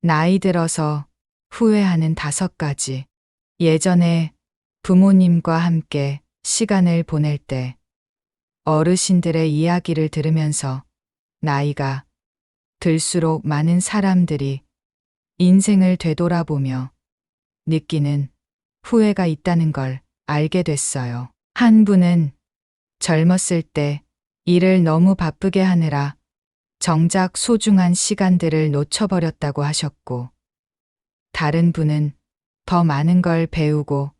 나이 들어서 후회하는 5가지. 예전에 부모님과 함께 시간을 보낼 때 어르신들의 이야기를 들으면서 나이가 들수록 많은 사람들이 인생을 되돌아보며 느끼는 후회가 있다는 걸 알게 됐어요. 한 분은 젊었을 때 일을 너무 바쁘게 하느라 정작 소중한 시간들을 놓쳐버렸다고 하셨고, 다른 분은 더 많은 걸 배우고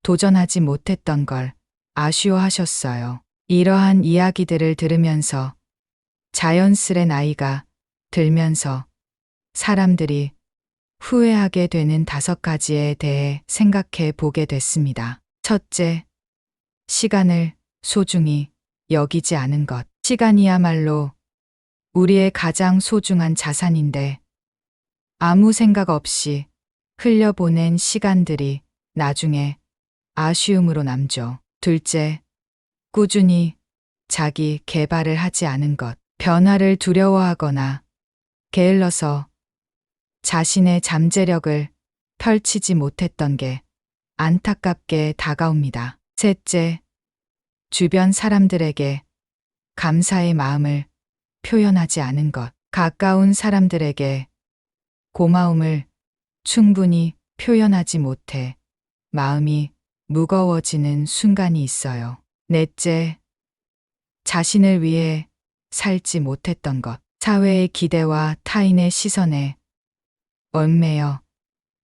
도전하지 못했던 걸 아쉬워하셨어요. 이러한 이야기들을 들으면서 자연스레 나이가 들면서 사람들이 후회하게 되는 5가지에 대해 생각해 보게 됐습니다. 첫째, 시간을 소중히 여기지 않은 것. 시간이야말로 우리의 가장 소중한 자산인데 아무 생각 없이 흘려보낸 시간들이 나중에 아쉬움으로 남죠. 둘째, 꾸준히 자기 개발을 하지 않은 것. 변화를 두려워하거나 게을러서 자신의 잠재력을 펼치지 못했던 게 안타깝게 다가옵니다. 셋째, 주변 사람들에게 감사의 마음을 표현하지 않은 것. 가까운 사람들에게 고마움을 충분히 표현하지 못해 마음이 무거워지는 순간이 있어요. 넷째, 자신을 위해 살지 못했던 것. 사회의 기대와 타인의 시선에 얽매여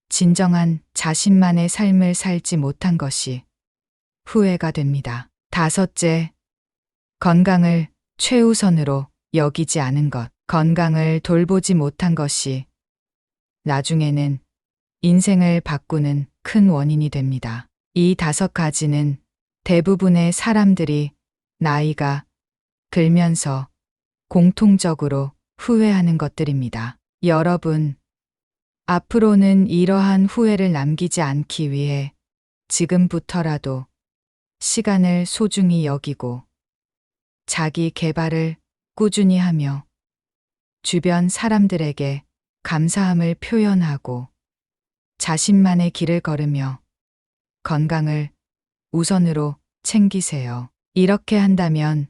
진정한 자신만의 삶을 살지 못한 것이 후회가 됩니다. 다섯째, 건강을 최우선으로 여기지 않은 것. 건강을 돌보지 못한 것이 나중에는 인생을 바꾸는 큰 원인이 됩니다. 이 5가지는 대부분의 사람들이 나이가 들면서 공통적으로 후회하는 것들입니다. 여러분, 앞으로는 이러한 후회를 남기지 않기 위해 지금부터라도 시간을 소중히 여기고 자기 개발을 꾸준히 하며 주변 사람들에게 감사함을 표현하고 자신만의 길을 걸으며 건강을 우선으로 챙기세요. 이렇게 한다면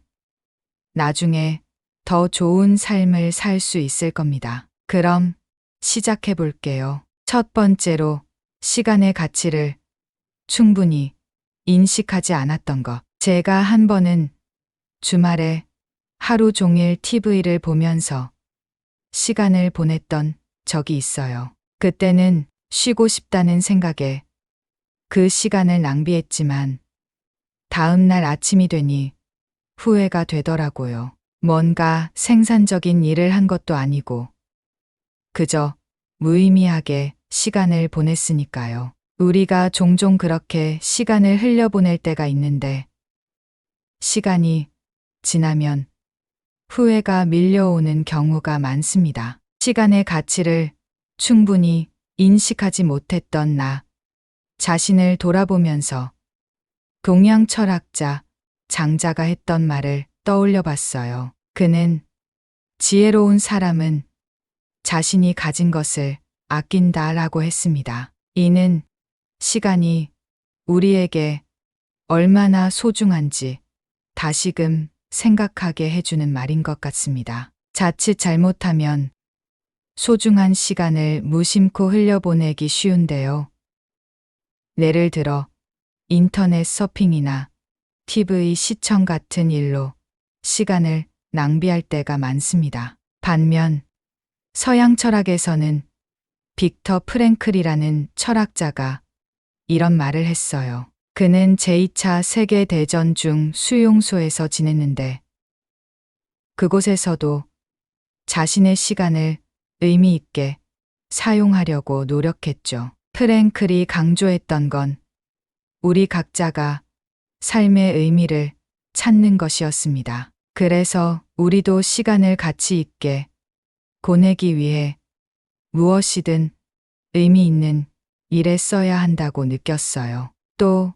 나중에 더 좋은 삶을 살 수 있을 겁니다. 그럼 시작해 볼게요. 첫 번째로, 시간의 가치를 충분히 인식하지 않았던 것. 제가 한 번은 주말에 하루 종일 TV를 보면서 시간을 보냈던 적이 있어요. 그때는 쉬고 싶다는 생각에 그 시간을 낭비했지만 다음 날 아침이 되니 후회가 되더라고요. 뭔가 생산적인 일을 한 것도 아니고 그저 무의미하게 시간을 보냈으니까요. 우리가 종종 그렇게 시간을 흘려보낼 때가 있는데 시간이 지나면 후회가 밀려오는 경우가 많습니다. 시간의 가치를 충분히 인식하지 못했던 나 자신을 돌아보면서 동양 철학자 장자가 했던 말을 떠올려 봤어요. 그는 지혜로운 사람은 자신이 가진 것을 아낀다라고 했습니다. 이는 시간이 우리에게 얼마나 소중한지 다시금 생각하게 해주는 말인 것 같습니다. 자칫 잘못하면 소중한 시간을 무심코 흘려보내기 쉬운데요. 예를 들어 인터넷 서핑이나 TV 시청 같은 일로 시간을 낭비할 때가 많습니다. 반면 서양 철학에서는 빅터 프랭클이라는 철학자가 이런 말을 했어요. 그는 제2차 세계대전 중 수용소에서 지냈는데 그곳에서도 자신의 시간을 의미 있게 사용하려고 노력했죠. 프랭클이 강조했던 건 우리 각자가 삶의 의미를 찾는 것이었습니다. 그래서 우리도 시간을 가치 있게 보내기 위해 무엇이든 의미 있는 일에 써야 한다고 느꼈어요. 또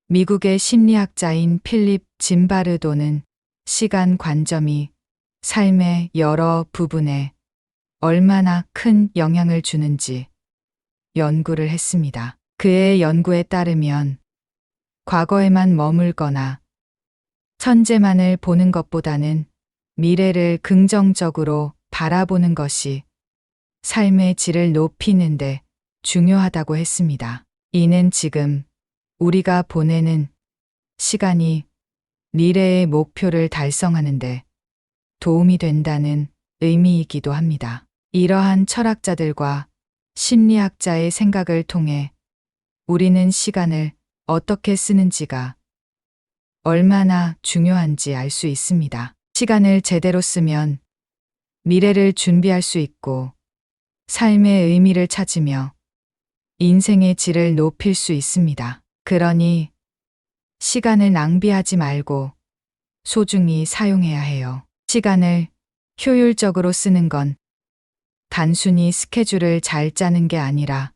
미국의 심리학자인 필립 짐바르도는 시간 관점이 삶의 여러 부분에 얼마나 큰 영향을 주는지 연구를 했습니다. 그의 연구에 따르면 과거에만 머물거나 현재만을 보는 것보다는 미래를 긍정적으로 바라보는 것이 삶의 질을 높이는데 중요하다고 했습니다. 이는 지금 우리가 보내는 시간이 미래의 목표를 달성하는데 도움이 된다는 의미이기도 합니다. 이러한 철학자들과 심리학자의 생각을 통해 우리는 시간을 어떻게 쓰는지가 얼마나 중요한지 알 수 있습니다. 시간을 제대로 쓰면 미래를 준비할 수 있고 삶의 의미를 찾으며 인생의 질을 높일 수 있습니다. 그러니 시간을 낭비하지 말고 소중히 사용해야 해요. 시간을 효율적으로 쓰는 건 단순히 스케줄을 잘 짜는 게 아니라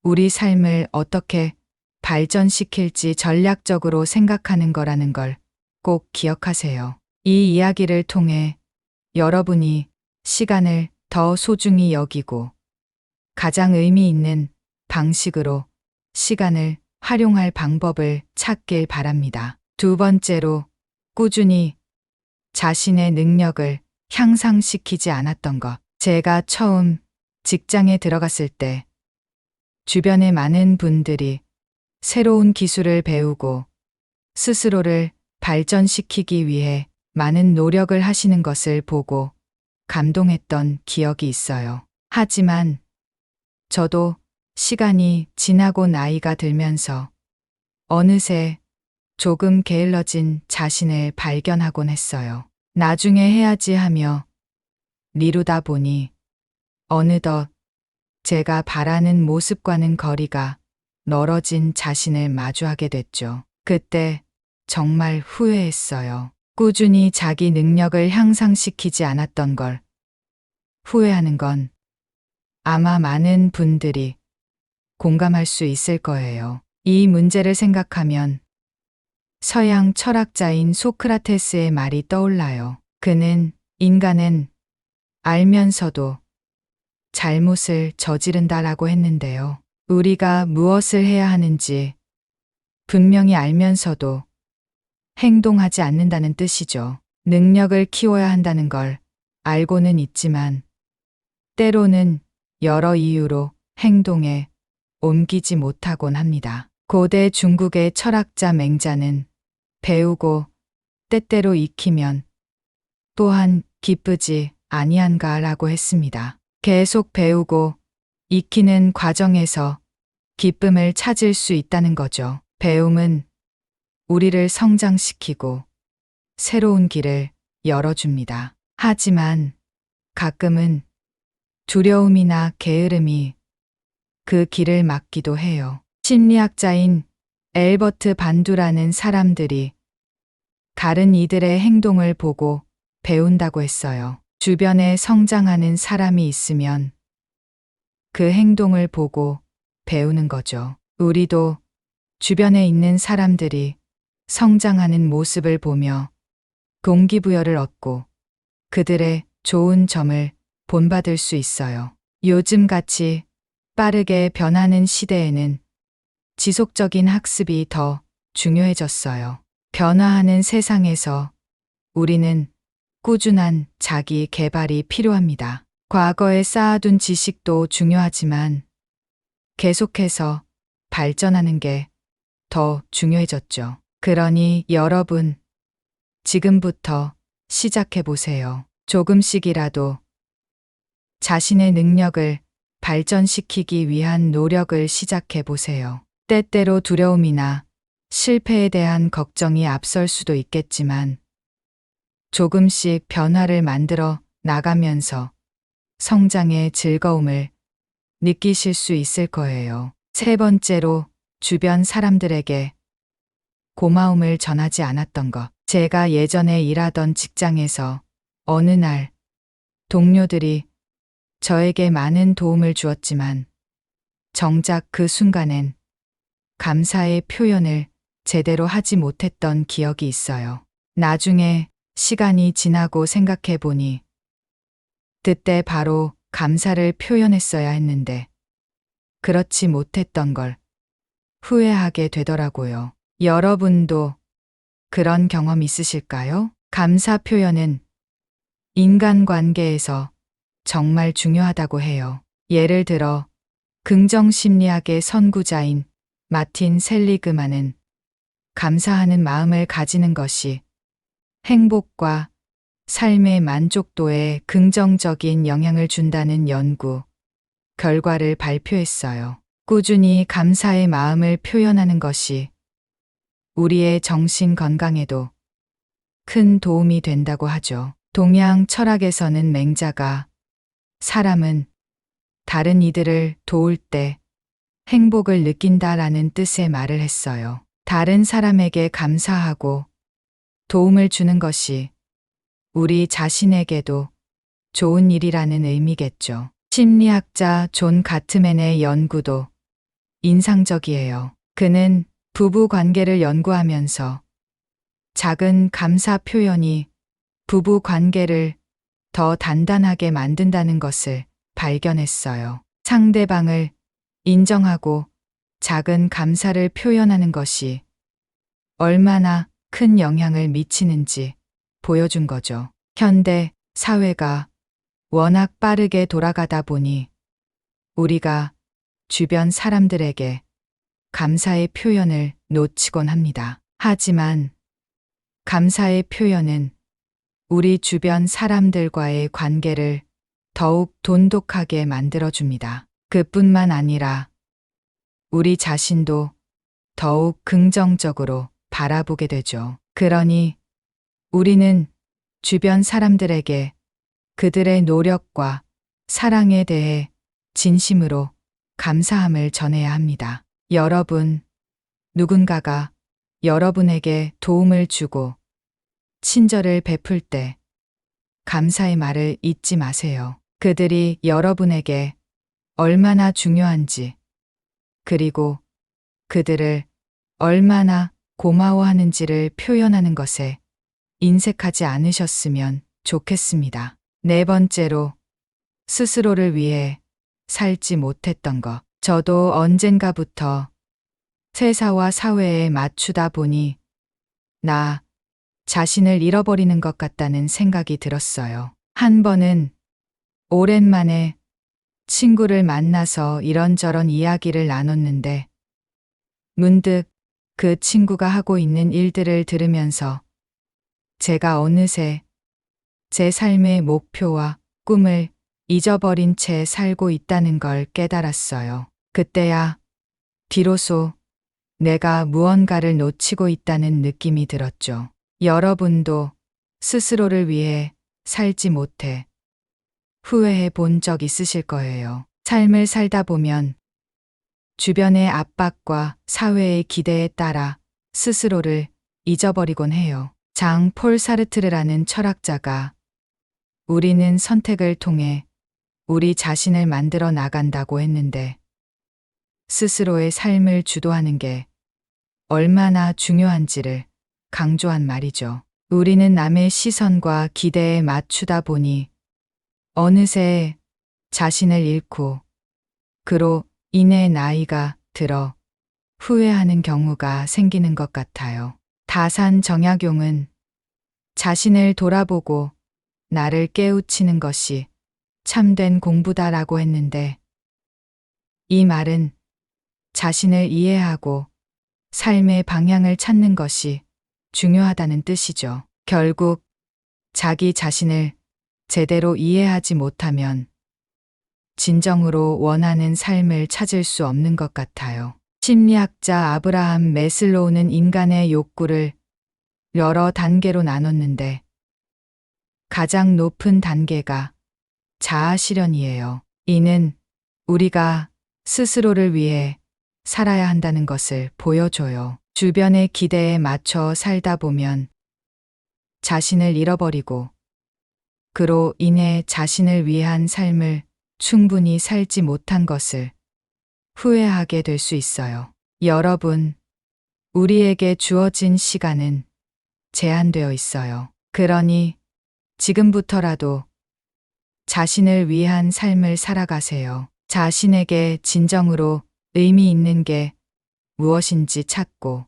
우리 삶을 어떻게 발전시킬지 전략적으로 생각하는 거라는 걸 꼭 기억하세요. 이 이야기를 통해 여러분이 시간을 더 소중히 여기고 가장 의미 있는 방식으로 시간을 활용할 방법을 찾길 바랍니다. 두 번째로, 꾸준히 자신의 능력을 향상시키지 않았던 것. 제가 처음 직장에 들어갔을 때 주변의 많은 분들이 새로운 기술을 배우고 스스로를 발전시키기 위해 많은 노력을 하시는 것을 보고 감동했던 기억이 있어요. 하지만 저도 시간이 지나고 나이가 들면서 어느새 조금 게을러진 자신을 발견하곤 했어요. 나중에 해야지 하며 미루다 보니 어느덧 제가 바라는 모습과는 거리가 멀어진 자신을 마주하게 됐죠. 그때 정말 후회했어요. 꾸준히 자기 능력을 향상시키지 않았던 걸 후회하는 건 아마 많은 분들이 공감할 수 있을 거예요. 이 문제를 생각하면 서양 철학자인 소크라테스의 말이 떠올라요. 그는 인간은 알면서도 잘못을 저지른다라고 했는데요. 우리가 무엇을 해야 하는지 분명히 알면서도 행동하지 않는다는 뜻이죠. 능력을 키워야 한다는 걸 알고는 있지만 때로는 여러 이유로 행동에 옮기지 못하곤 합니다. 고대 중국의 철학자 맹자는 배우고 때때로 익히면 또한 기쁘지 아니한가라고 했습니다. 계속 배우고 익히는 과정에서 기쁨을 찾을 수 있다는 거죠. 배움은 우리를 성장시키고 새로운 길을 열어줍니다. 하지만 가끔은 두려움이나 게으름이 그 길을 막기도 해요. 심리학자인 엘버트 반두라는 사람들이 다른 이들의 행동을 보고 배운다고 했어요. 주변에 성장하는 사람이 있으면 그 행동을 보고 배우는 거죠. 우리도 주변에 있는 사람들이 성장하는 모습을 보며 동기부여를 얻고 그들의 좋은 점을 본받을 수 있어요. 요즘같이 빠르게 변하는 시대에는 지속적인 학습이 더 중요해졌어요. 변화하는 세상에서 우리는 꾸준한 자기 개발이 필요합니다. 과거에 쌓아둔 지식도 중요하지만 계속해서 발전하는 게 더 중요해졌죠. 그러니 여러분, 지금부터 시작해 보세요. 조금씩이라도 자신의 능력을 발전시키기 위한 노력을 시작해 보세요. 때때로 두려움이나 실패에 대한 걱정이 앞설 수도 있겠지만 조금씩 변화를 만들어 나가면서 성장의 즐거움을 느끼실 수 있을 거예요. 세 번째로, 주변 사람들에게 고마움을 전하지 않았던 것. 제가 예전에 일하던 직장에서 어느 날 동료들이 저에게 많은 도움을 주었지만 정작 그 순간엔 감사의 표현을 제대로 하지 못했던 기억이 있어요. 나중에 시간이 지나고 생각해 보니 그때 바로 감사를 표현했어야 했는데 그렇지 못했던 걸 후회하게 되더라고요. 여러분도 그런 경험 있으실까요? 감사 표현은 인간관계에서 정말 중요하다고 해요. 예를 들어 긍정 심리학의 선구자인 마틴 셀리그만은 감사하는 마음을 가지는 것이 행복과 삶의 만족도에 긍정적인 영향을 준다는 연구 결과를 발표했어요. 꾸준히 감사의 마음을 표현하는 것이 우리의 정신 건강에도 큰 도움이 된다고 하죠. 동양 철학에서는 맹자가 사람은 다른 이들을 도울 때 행복을 느낀다라는 뜻의 말을 했어요. 다른 사람에게 감사하고 도움을 주는 것이 우리 자신에게도 좋은 일이라는 의미겠죠. 심리학자 존 가트맨의 연구도 인상적이에요. 그는 부부 관계를 연구하면서 작은 감사 표현이 부부 관계를 더 단단하게 만든다는 것을 발견했어요. 상대방을 인정하고 작은 감사를 표현하는 것이 얼마나 큰 영향을 미치는지 보여준 거죠. 현대 사회가 워낙 빠르게 돌아가다 보니 우리가 주변 사람들에게 감사의 표현을 놓치곤 합니다. 하지만 감사의 표현은 우리 주변 사람들과의 관계를 더욱 돈독하게 만들어줍니다. 그뿐만 아니라 우리 자신도 더욱 긍정적으로 바라보게 되죠. 그러니 우리는 주변 사람들에게 그들의 노력과 사랑에 대해 진심으로 감사함을 전해야 합니다. 여러분, 누군가가 여러분에게 도움을 주고 친절을 베풀 때 감사의 말을 잊지 마세요. 그들이 여러분에게 얼마나 중요한지, 그리고 그들을 얼마나 고마워하는지를 표현하는 것에 인색하지 않으셨으면 좋겠습니다. 네 번째로, 스스로를 위해 살지 못했던 것. 저도 언젠가부터 세사와 사회에 맞추다 보니 나 자신을 잃어버리는 것 같다는 생각이 들었어요. 한 번은 오랜만에 친구를 만나서 이런저런 이야기를 나눴는데 문득 그 친구가 하고 있는 일들을 들으면서 제가 어느새 제 삶의 목표와 꿈을 잊어버린 채 살고 있다는 걸 깨달았어요. 그때야 비로소 내가 무언가를 놓치고 있다는 느낌이 들었죠. 여러분도 스스로를 위해 살지 못해 후회해 본 적 있으실 거예요. 삶을 살다 보면 주변의 압박과 사회의 기대에 따라 스스로를 잊어버리곤 해요. 장 폴 사르트르라는 철학자가 우리는 선택을 통해 우리 자신을 만들어 나간다고 했는데 스스로의 삶을 주도하는 게 얼마나 중요한지를 강조한 말이죠. 우리는 남의 시선과 기대에 맞추다 보니 어느새 자신을 잃고 그로 인해 나이가 들어 후회하는 경우가 생기는 것 같아요. 다산 정약용은 자신을 돌아보고 나를 깨우치는 것이 참된 공부다라고 했는데 이 말은 자신을 이해하고 삶의 방향을 찾는 것이 중요하다는 뜻이죠. 결국 자기 자신을 제대로 이해하지 못하면 진정으로 원하는 삶을 찾을 수 없는 것 같아요. 심리학자 아브라함 매슬로우는 인간의 욕구를 여러 단계로 나눴는데 가장 높은 단계가 자아 실현이에요. 이는 우리가 스스로를 위해 살아야 한다는 것을 보여줘요. 주변의 기대에 맞춰 살다 보면 자신을 잃어버리고 그로 인해 자신을 위한 삶을 충분히 살지 못한 것을 후회하게 될 수 있어요. 여러분, 우리에게 주어진 시간은 제한되어 있어요. 그러니 지금부터라도 자신을 위한 삶을 살아가세요. 자신에게 진정으로 의미 있는 게 무엇인지 찾고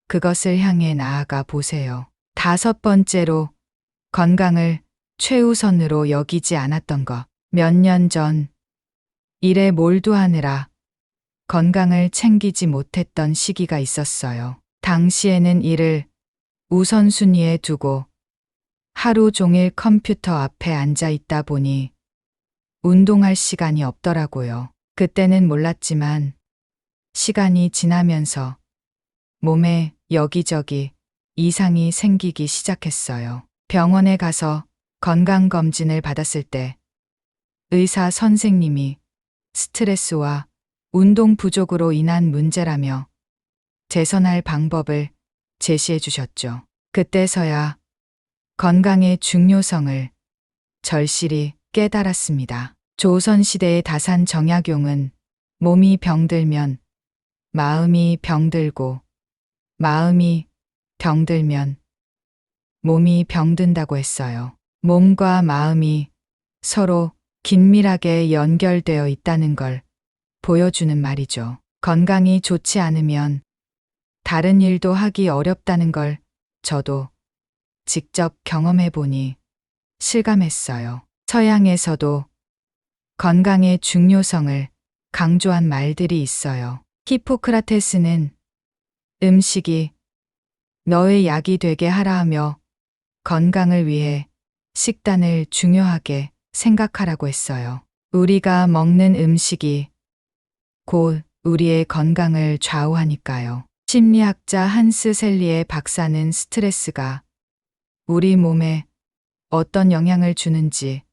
그것을 향해 나아가 보세요. 5번째로 건강을 최우선으로 여기지 않았던 것. 몇 년 전 일에 몰두하느라 건강을 챙기지 못했던 시기가 있었어요. 당시에는 일을 우선순위에 두고 하루 종일 컴퓨터 앞에 앉아 있다 보니 운동할 시간이 없더라고요. 그때는 몰랐지만 시간이 지나면서 몸에 여기저기 이상이 생기기 시작했어요. 병원에 가서 건강검진을 받았을 때 의사 선생님이 스트레스와 운동 부족으로 인한 문제라며 개선할 방법을 제시해 주셨죠. 그때서야 건강의 중요성을 절실히 깨달았습니다. 조선시대의 다산 정약용은 몸이 병들면 마음이 병들고 마음이 병들면 몸이 병든다고 했어요. 몸과 마음이 서로 긴밀하게 연결되어 있다는 걸 보여주는 말이죠. 건강이 좋지 않으면 다른 일도 하기 어렵다는 걸 저도 직접 경험해 보니 실감했어요. 서양에서도 건강의 중요성을 강조한 말들이 있어요. 히포크라테스는 음식이 너의 약이 되게 하라 하며 건강을 위해 식단을 중요하게 생각하라고 했어요. 우리가 먹는 음식이 곧 우리의 건강을 좌우하니까요. 심리학자 한스 셀리의 박사는 스트레스가 우리 몸에 어떤 영향을 주는지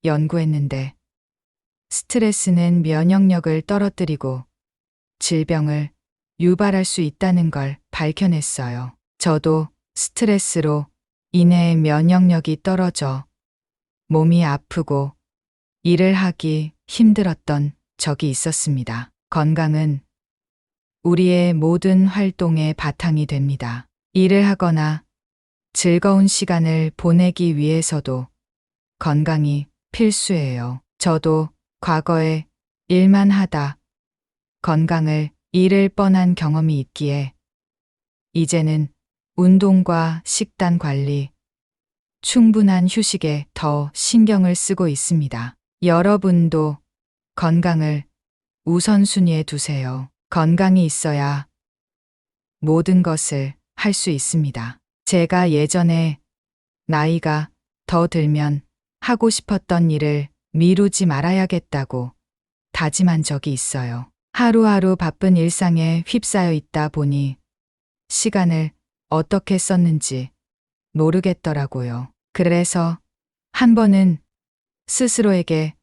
연구했는데 스트레스는 면역력을 떨어뜨리고 질병을 유발할 수 있다는 걸 밝혀냈어요. 저도 스트레스로 인해 면역력이 떨어져 몸이 아프고 일을 하기 힘들었던 적이 있었습니다. 건강은 우리의 모든 활동의 바탕이 됩니다. 일을 하거나 즐거운 시간을 보내기 위해서도 건강이 필수예요. 저도 과거에 일만 하다 건강을 잃을 뻔한 경험이 있기에 이제는 운동과 식단 관리, 충분한 휴식에 더 신경을 쓰고 있습니다. 여러분도 건강을 우선순위에 두세요. 건강이 있어야 모든 것을 할 수 있습니다. 제가 예전에 나이가 더 들면 하고 싶었던 일을 미루지 말아야겠다고 다짐한 적이 있어요. 하루하루 바쁜 일상에 휩싸여 있다 보니 시간을 어떻게 썼는지 모르겠더라고요. 그래서 한 번은 스스로에게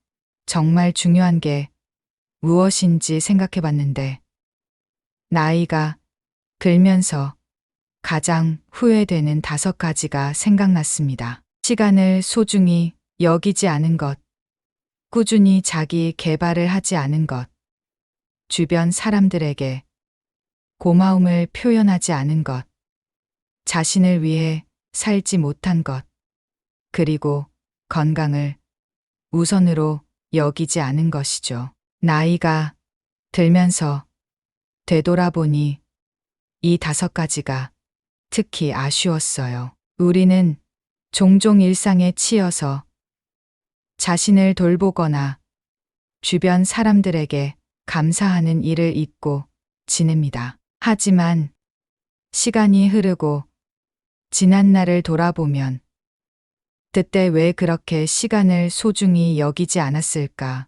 정말 중요한 게 무엇인지 생각해 봤는데 나이가 들면서 가장 후회되는 5가지가 생각났습니다. 시간을 소중히 여기지 않은 것, 꾸준히 자기 개발을 하지 않은 것, 주변 사람들에게 고마움을 표현하지 않은 것, 자신을 위해 살지 못한 것, 그리고 건강을 우선으로 여기지 않은 것이죠. 나이가 들면서 되돌아보니 이 5가지가 특히 아쉬웠어요. 우리는 종종 일상에 치여서 자신을 돌보거나 주변 사람들에게 감사하는 일을 잊고 지냅니다. 하지만 시간이 흐르고 지난 날을 돌아보면 그때 왜 그렇게 시간을 소중히 여기지 않았을까?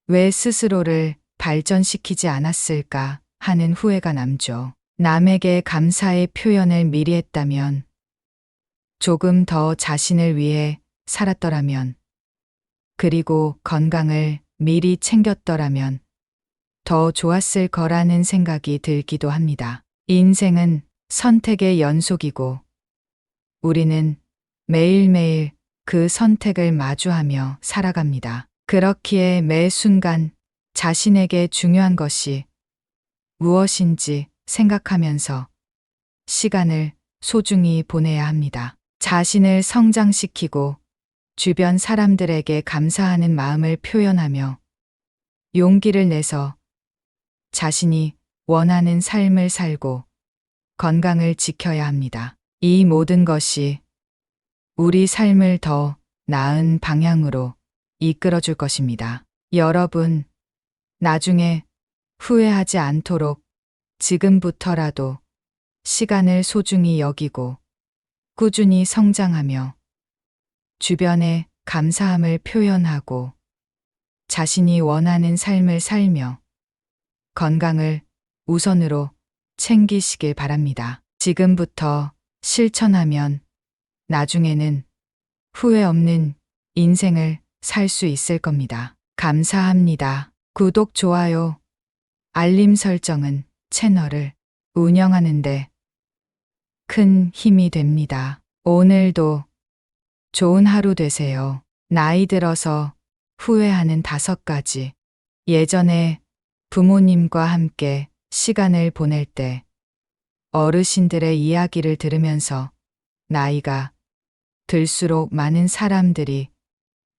왜 스스로를 발전시키지 않았을까 하는 후회가 남죠. 남에게 감사의 표현을 미리 했다면, 조금 더 자신을 위해 살았더라면, 그리고 건강을 미리 챙겼더라면 더 좋았을 거라는 생각이 들기도 합니다. 인생은 선택의 연속이고 우리는 매일매일 그 선택을 마주하며 살아갑니다. 그렇기에 매 순간 자신에게 중요한 것이 무엇인지 생각하면서 시간을 소중히 보내야 합니다. 자신을 성장시키고 주변 사람들에게 감사하는 마음을 표현하며 용기를 내서 자신이 원하는 삶을 살고 건강을 지켜야 합니다. 이 모든 것이 우리 삶을 더 나은 방향으로 이끌어 줄 것입니다. 여러분, 나중에 후회하지 않도록 지금부터라도 시간을 소중히 여기고 꾸준히 성장하며 주변에 감사함을 표현하고 자신이 원하는 삶을 살며 건강을 우선으로 챙기시길 바랍니다. 지금부터 실천하면 나중에는 후회 없는 인생을 살 수 있을 겁니다. 감사합니다. 구독, 좋아요, 알림 설정은 채널을 운영하는데 큰 힘이 됩니다. 오늘도 좋은 하루 되세요. 나이 들어서 후회하는 5가지. 예전에 부모님과 함께 시간을 보낼 때 어르신들의 이야기를 들으면서 나이가 들수록 많은 사람들이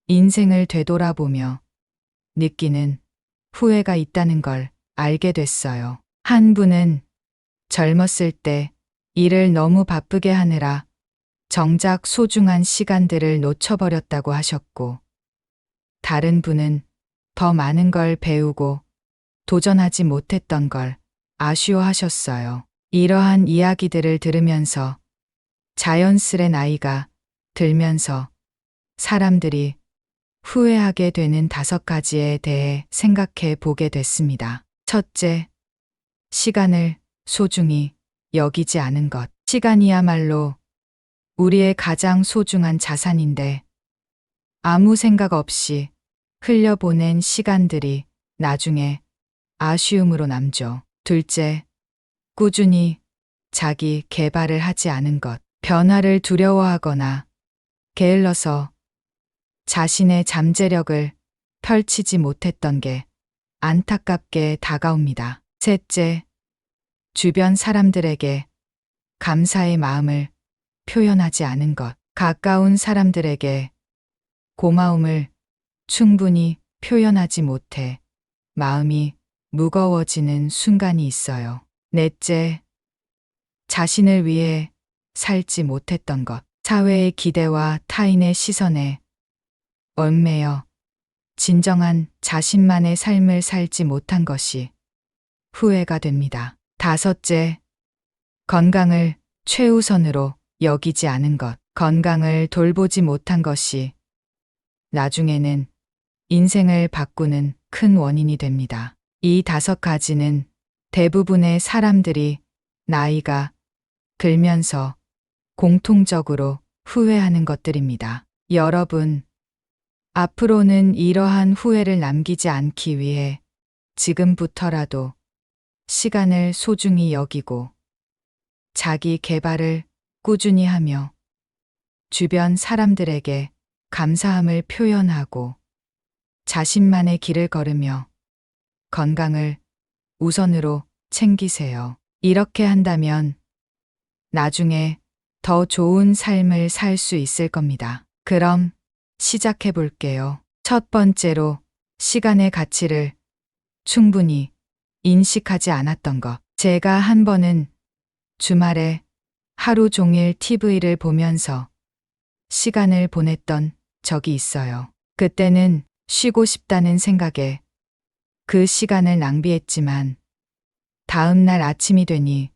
인생을 되돌아보며 느끼는 후회가 있다는 걸 알게 됐어요. 한 분은 젊었을 때 일을 너무 바쁘게 하느라 정작 소중한 시간들을 놓쳐버렸다고 하셨고, 다른 분은 더 많은 걸 배우고 도전하지 못했던 걸 아쉬워하셨어요. 이러한 이야기들을 들으면서 자연스레 나이가 들면서 사람들이 후회하게 되는 5가지에 대해 생각해 보게 됐습니다. 첫째, 시간을 소중히 여기지 않은 것. 시간이야말로 우리의 가장 소중한 자산인데 아무 생각 없이 흘려보낸 시간들이 나중에 아쉬움으로 남죠. 둘째, 꾸준히 자기 개발을 하지 않은 것. 변화를 두려워하거나 게을러서 자신의 잠재력을 펼치지 못했던 게 안타깝게 다가옵니다. 셋째, 주변 사람들에게 감사의 마음을 표현하지 않은 것. 가까운 사람들에게 고마움을 충분히 표현하지 못해 마음이 무거워지는 순간이 있어요. 넷째, 자신을 위해 살지 못했던 것. 사회의 기대와 타인의 시선에 얽매여 진정한 자신만의 삶을 살지 못한 것이 후회가 됩니다. 다섯째, 건강을 최우선으로 여기지 않은 것. 건강을 돌보지 못한 것이 나중에는 인생을 바꾸는 큰 원인이 됩니다. 이 5가지는 대부분의 사람들이 나이가 들면서 공통적으로 후회하는 것들입니다. 여러분, 앞으로는 이러한 후회를 남기지 않기 위해 지금부터라도 시간을 소중히 여기고 자기 개발을 꾸준히 하며 주변 사람들에게 감사함을 표현하고 자신만의 길을 걸으며 건강을 우선으로 챙기세요. 이렇게 한다면 나중에 더 좋은 삶을 살 수 있을 겁니다. 그럼 시작해 볼게요. 첫 번째로, 시간의 가치를 충분히 인식하지 않았던 것. 제가 한 번은 주말에 하루 종일 TV를 보면서 시간을 보냈던 적이 있어요. 그때는 쉬고 싶다는 생각에 그 시간을 낭비했지만 다음 날 아침이 되니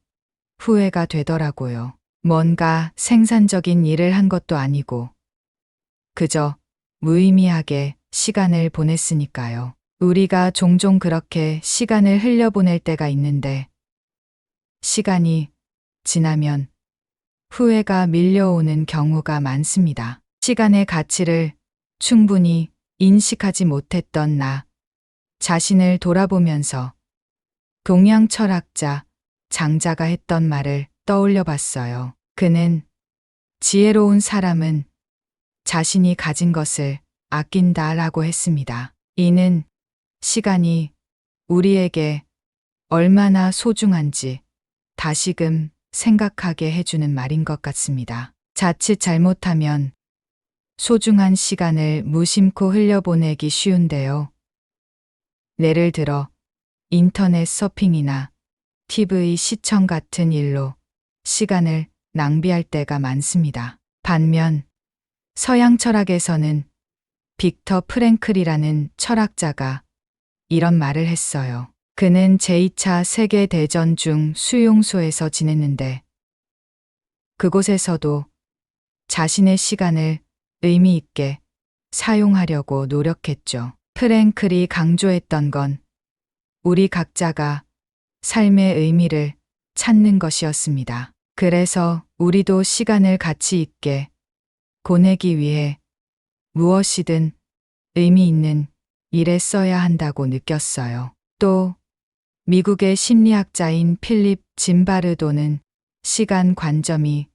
후회가 되더라고요. 뭔가 생산적인 일을 한 것도 아니고 그저 무의미하게 시간을 보냈으니까요. 우리가 종종 그렇게 시간을 흘려보낼 때가 있는데 시간이 지나면 후회가 밀려오는 경우가 많습니다. 시간의 가치를 충분히 인식하지 못했던 나 자신을 돌아보면서 동양 철학자 장자가 했던 말을 떠올려 봤어요. 그는 지혜로운 사람은 자신이 가진 것을 아낀다라고 했습니다. 이는 시간이 우리에게 얼마나 소중한지 다시금 생각하게 해주는 말인 것 같습니다. 자칫 잘못하면 소중한 시간을 무심코 흘려보내기 쉬운데요. 예를 들어 인터넷 서핑이나 TV 시청 같은 일로 시간을 낭비할 때가 많습니다. 반면 서양 철학에서는 빅터 프랭클이라는 철학자가 이런 말을 했어요. 그는 제2차 세계대전 중 수용소에서 지냈는데 그곳에서도 자신의 시간을 의미 있게 사용하려고 노력했죠. 프랭클이 강조했던 건 우리 각자가 삶의 의미를 찾는 것이었습니다. 그래서 우리도 시간을 가치 있게 보내기 위해 무엇이든 의미 있는 일에 써야 한다고 느꼈어요. 또 미국의 심리학자인 필립 짐바르도는 시간 관점이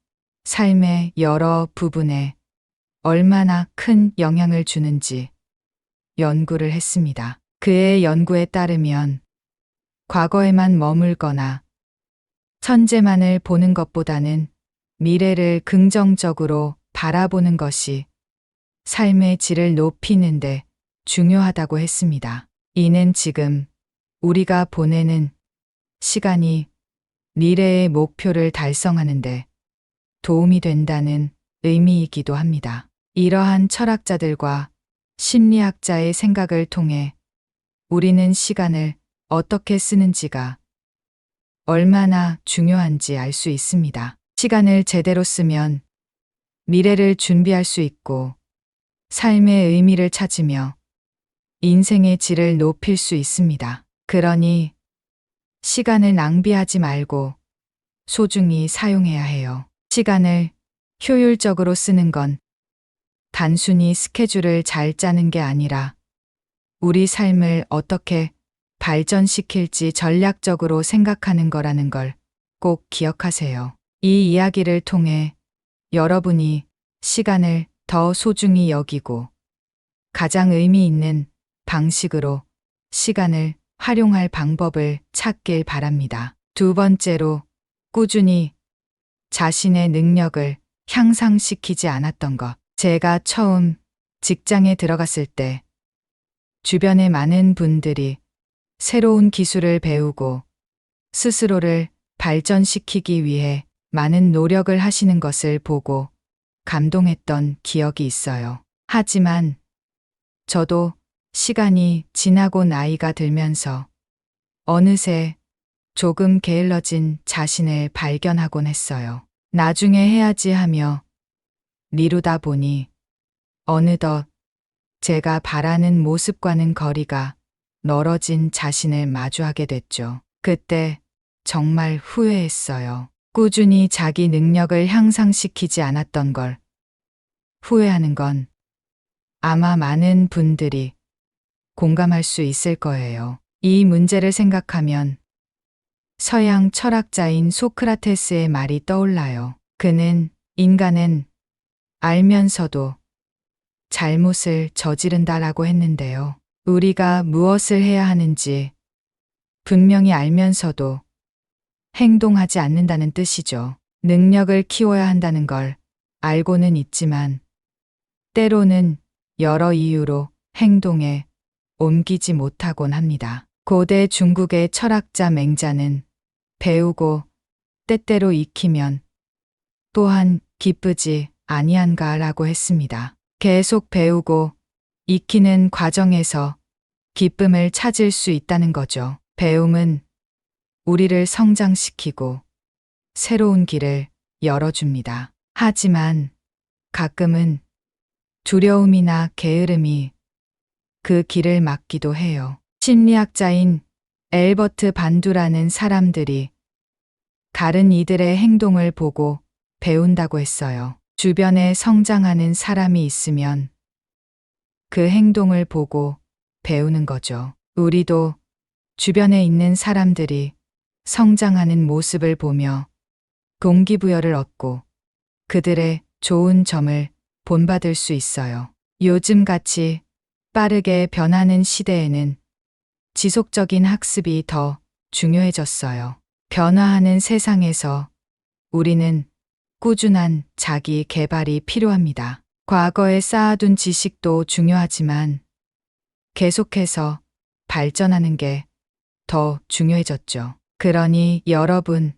삶의 여러 부분에 얼마나 큰 영향을 주는지 연구를 했습니다. 그의 연구에 따르면 과거에만 머물거나 현재만을 보는 것보다는 미래를 긍정적으로 바라보는 것이 삶의 질을 높이는데 중요하다고 했습니다. 이는 지금 우리가 보내는 시간이 미래의 목표를 달성하는데 도움이 된다는 의미이기도 합니다. 이러한 철학자들과 심리학자의 생각을 통해 우리는 시간을 어떻게 쓰는지가 얼마나 중요한지 알 수 있습니다. 시간을 제대로 쓰면 미래를 준비할 수 있고 삶의 의미를 찾으며 인생의 질을 높일 수 있습니다. 그러니 시간을 낭비하지 말고 소중히 사용해야 해요. 시간을 효율적으로 쓰는 건 단순히 스케줄을 잘 짜는 게 아니라 우리 삶을 어떻게 발전시킬지 전략적으로 생각하는 거라는 걸 꼭 기억하세요. 이 이야기를 통해 여러분이 시간을 더 소중히 여기고 가장 의미 있는 방식으로 시간을 활용할 방법을 찾길 바랍니다. 두 번째로, 꾸준히 자신의 능력을 향상시키지 않았던 것. 제가 처음 직장에 들어갔을 때 주변에 많은 분들이 새로운 기술을 배우고 스스로를 발전시키기 위해 많은 노력을 하시는 것을 보고 감동했던 기억이 있어요. 하지만 저도 시간이 지나고 나이가 들면서 어느새 조금 게을러진 자신을 발견하곤 했어요. 나중에 해야지 하며 미루다 보니 어느덧 제가 바라는 모습과는 거리가 멀어진 자신을 마주하게 됐죠. 그때 정말 후회했어요. 꾸준히 자기 능력을 향상시키지 않았던 걸 후회하는 건 아마 많은 분들이 공감할 수 있을 거예요. 이 문제를 생각하면 서양 철학자인 소크라테스의 말이 떠올라요. 그는 인간은 알면서도 잘못을 저지른다라고 했는데요. 우리가 무엇을 해야 하는지 분명히 알면서도 행동하지 않는다는 뜻이죠. 능력을 키워야 한다는 걸 알고는 있지만 때로는 여러 이유로 행동에 옮기지 못하곤 합니다. 고대 중국의 철학자 맹자는 배우고 때때로 익히면 또한 기쁘지 아니한가라고 했습니다. 계속 배우고 익히는 과정에서 기쁨을 찾을 수 있다는 거죠. 배움은 우리를 성장시키고 새로운 길을 열어줍니다. 하지만 가끔은 두려움이나 게으름이 그 길을 막기도 해요. 심리학자인 엘버트 반두라는 사람들이 다른 이들의 행동을 보고 배운다고 했어요. 주변에 성장하는 사람이 있으면 그 행동을 보고 배우는 거죠. 우리도 주변에 있는 사람들이 성장하는 모습을 보며 동기부여를 얻고 그들의 좋은 점을 본받을 수 있어요. 요즘같이 빠르게 변하는 시대에는 지속적인 학습이 더 중요해졌어요. 변화하는 세상에서 우리는 꾸준한 자기 개발이 필요합니다. 과거에 쌓아둔 지식도 중요하지만 계속해서 발전하는 게 더 중요해졌죠. 그러니 여러분,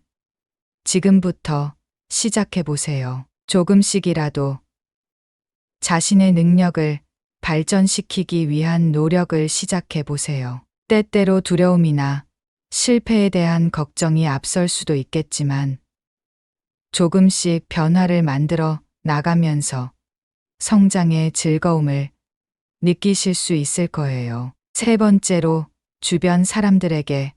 지금부터 시작해 보세요. 조금씩이라도 자신의 능력을 발전시키기 위한 노력을 시작해 보세요. 때때로 두려움이나 실패에 대한 걱정이 앞설 수도 있겠지만 조금씩 변화를 만들어 나가면서 성장의 즐거움을 느끼실 수 있을 거예요. 세 번째로 주변 사람들에게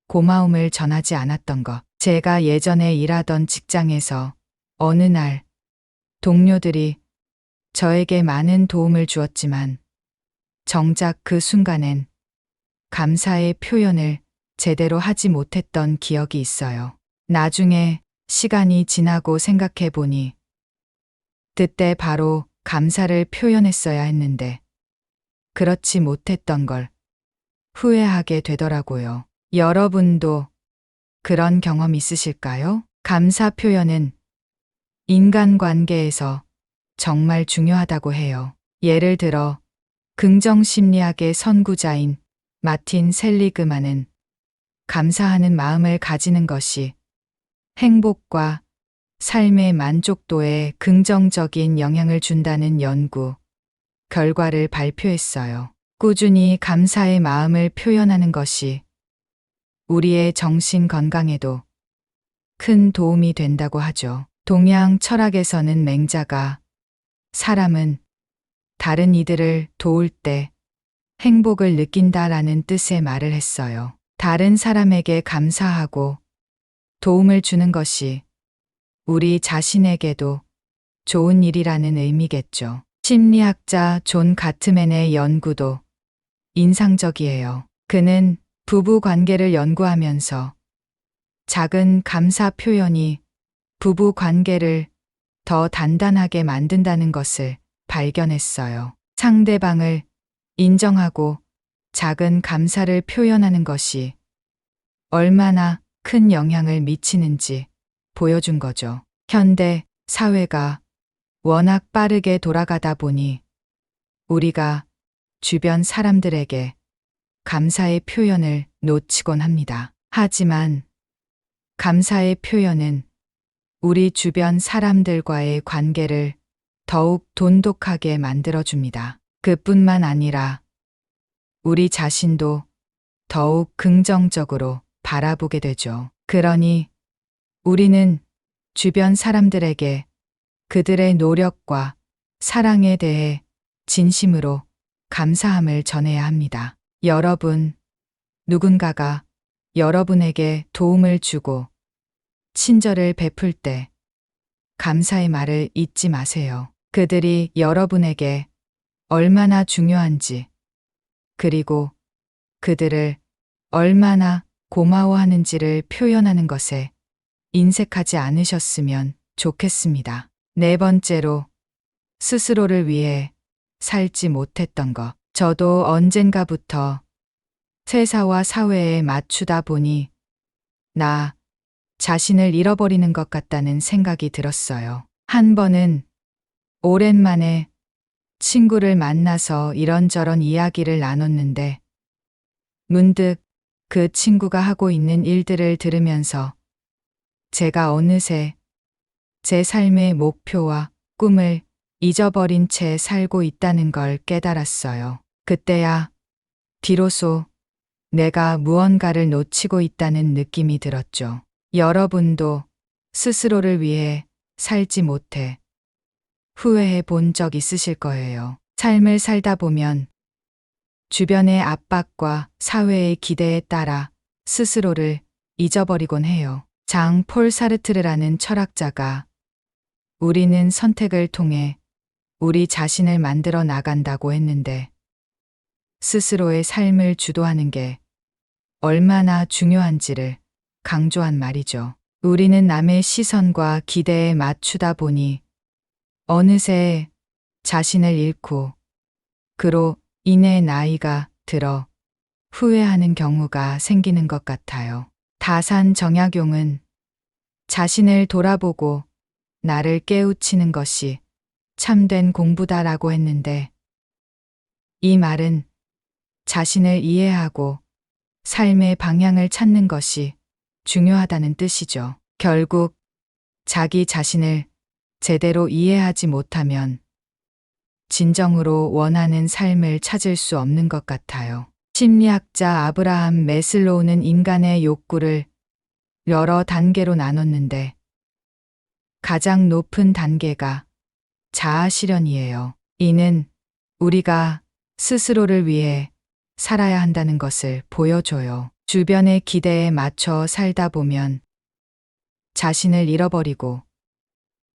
고마움을 전하지 않았던 것. 제가 예전에 일하던 직장에서 어느 날 동료들이 저에게 많은 도움을 주었지만 정작 그 순간엔 감사의 표현을 제대로 하지 못했던 기억이 있어요. 나중에 시간이 지나고 생각해 보니 그때 바로 감사를 표현했어야 했는데 그렇지 못했던 걸 후회하게 되더라고요. 여러분도 그런 경험 있으실까요? 감사 표현은 인간관계에서 정말 중요하다고 해요. 예를 들어 긍정심리학의 선구자인 마틴 셀리그만은 감사하는 마음을 가지는 것이 행복과 삶의 만족도에 긍정적인 영향을 준다는 연구 결과를 발표했어요. 꾸준히 감사의 마음을 표현하는 것이 우리의 정신 건강에도 큰 도움이 된다고 하죠. 동양 철학에서는 맹자가 사람은 다른 이들을 도울 때 행복을 느낀다라는 뜻의 말을 했어요. 다른 사람에게 감사하고 도움을 주는 것이 우리 자신에게도 좋은 일이라는 의미겠죠. 심리학자 존 가트맨의 연구도 인상적이에요. 그는 부부 관계를 연구하면서 작은 감사 표현이 부부 관계를 더 단단하게 만든다는 것을 발견했어요. 상대방을 인정하고 작은 감사를 표현하는 것이 얼마나 큰 영향을 미치는지 보여준 거죠. 현대 사회가 워낙 빠르게 돌아가다 보니 우리가 주변 사람들에게 감사의 표현을 놓치곤 합니다. 하지만 감사의 표현은 우리 주변 사람들과의 관계를 더욱 돈독하게 만들어줍니다. 그뿐만 아니라 우리 자신도 더욱 긍정적으로 바라보게 되죠. 그러니 우리는 주변 사람들에게 그들의 노력과 사랑에 대해 진심으로 감사함을 전해야 합니다. 여러분, 누군가가 여러분에게 도움을 주고 친절을 베풀 때 감사의 말을 잊지 마세요. 그들이 여러분에게 얼마나 중요한지, 그리고 그들을 얼마나 고마워하는지를 표현하는 것에 인색하지 않으셨으면 좋겠습니다. 네 번째로, 스스로를 위해 살지 못했던 것. 저도 언젠가부터 회사와 사회에 맞추다 보니 나 자신을 잃어버리는 것 같다는 생각이 들었어요. 한 번은 오랜만에 친구를 만나서 이런저런 이야기를 나눴는데 문득 그 친구가 하고 있는 일들을 들으면서 제가 어느새 제 삶의 목표와 꿈을 잊어버린 채 살고 있다는 걸 깨달았어요. 그때야 비로소 내가 무언가를 놓치고 있다는 느낌이 들었죠. 여러분도 스스로를 위해 살지 못해 후회해 본 적 있으실 거예요. 삶을 살다 보면 주변의 압박과 사회의 기대에 따라 스스로를 잊어버리곤 해요. 장 폴 사르트르라는 철학자가 우리는 선택을 통해 우리 자신을 만들어 나간다고 했는데 스스로의 삶을 주도하는 게 얼마나 중요한지를 강조한 말이죠. 우리는 남의 시선과 기대에 맞추다 보니 어느새 자신을 잃고 그로 인해 나이가 들어 후회하는 경우가 생기는 것 같아요. 다산 정약용은 자신을 돌아보고 나를 깨우치는 것이 참된 공부다라고 했는데 이 말은 자신을 이해하고 삶의 방향을 찾는 것이 중요하다는 뜻이죠. 결국 자기 자신을 제대로 이해하지 못하면 진정으로 원하는 삶을 찾을 수 없는 것 같아요. 심리학자 아브라함 매슬로우는 인간의 욕구를 여러 단계로 나눴는데 가장 높은 단계가 자아 실현이에요. 이는 우리가 스스로를 위해 살아야 한다는 것을 보여줘요. 주변의 기대에 맞춰 살다 보면 자신을 잃어버리고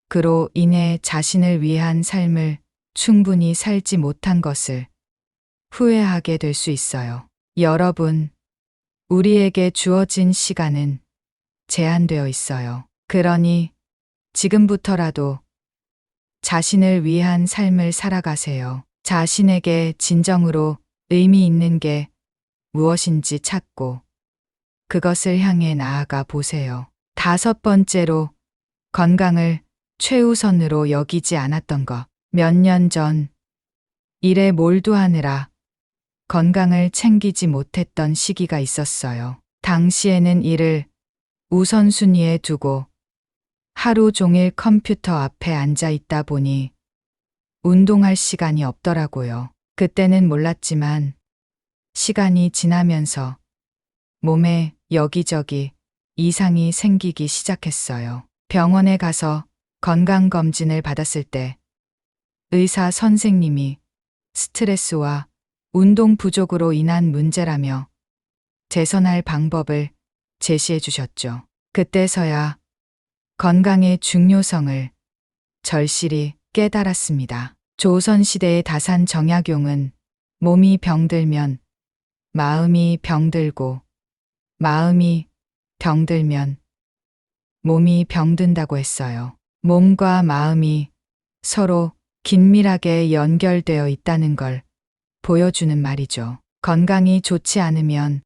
그로 인해 자신을 위한 삶을 충분히 살지 못한 것을 후회하게 될 수 있어요. 여러분, 우리에게 주어진 시간은 제한되어 있어요. 그러니 지금부터라도 자신을 위한 삶을 살아가세요. 자신에게 진정으로 의미 있는 게 무엇인지 찾고 그것을 향해 나아가 보세요. 5번째로 건강을 최우선으로 여기지 않았던 것. 몇 년 전 일에 몰두하느라 건강을 챙기지 못했던 시기가 있었어요. 당시에는 일을 우선순위에 두고 하루 종일 컴퓨터 앞에 앉아 있다 보니 운동할 시간이 없더라고요. 그때는 몰랐지만 시간이 지나면서 몸에 여기저기 이상이 생기기 시작했어요. 병원에 가서 건강검진을 받았을 때 의사 선생님이 스트레스와 운동 부족으로 인한 문제라며 개선할 방법을 제시해 주셨죠. 그때서야 건강의 중요성을 절실히 깨달았습니다. 조선시대의 다산 정약용은 몸이 병들면 마음이 병들고 마음이 병들면 몸이 병든다고 했어요. 몸과 마음이 서로 긴밀하게 연결되어 있다는 걸 보여주는 말이죠. 건강이 좋지 않으면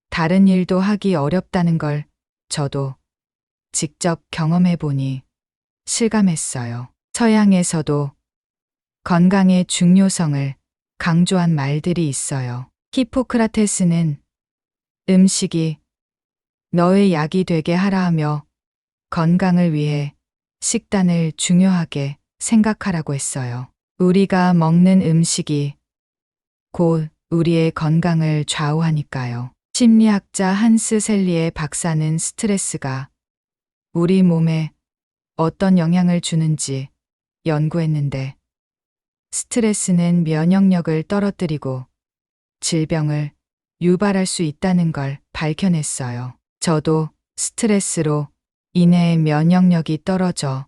다른 일도 하기 어렵다는 걸 저도 직접 경험해 보니 실감했어요. 서양에서도 건강의 중요성을 강조한 말들이 있어요. 히포크라테스는 음식이 너의 약이 되게 하라 하며 건강을 위해 식단을 중요하게 생각하라고 했어요. 우리가 먹는 음식이 곧 우리의 건강을 좌우하니까요. 심리학자 한스 셀리의 박사는 스트레스가 우리 몸에 어떤 영향을 주는지 연구했는데 스트레스는 면역력을 떨어뜨리고 질병을 유발할 수 있다는 걸 밝혀냈어요. 저도 스트레스로 인해 면역력이 떨어져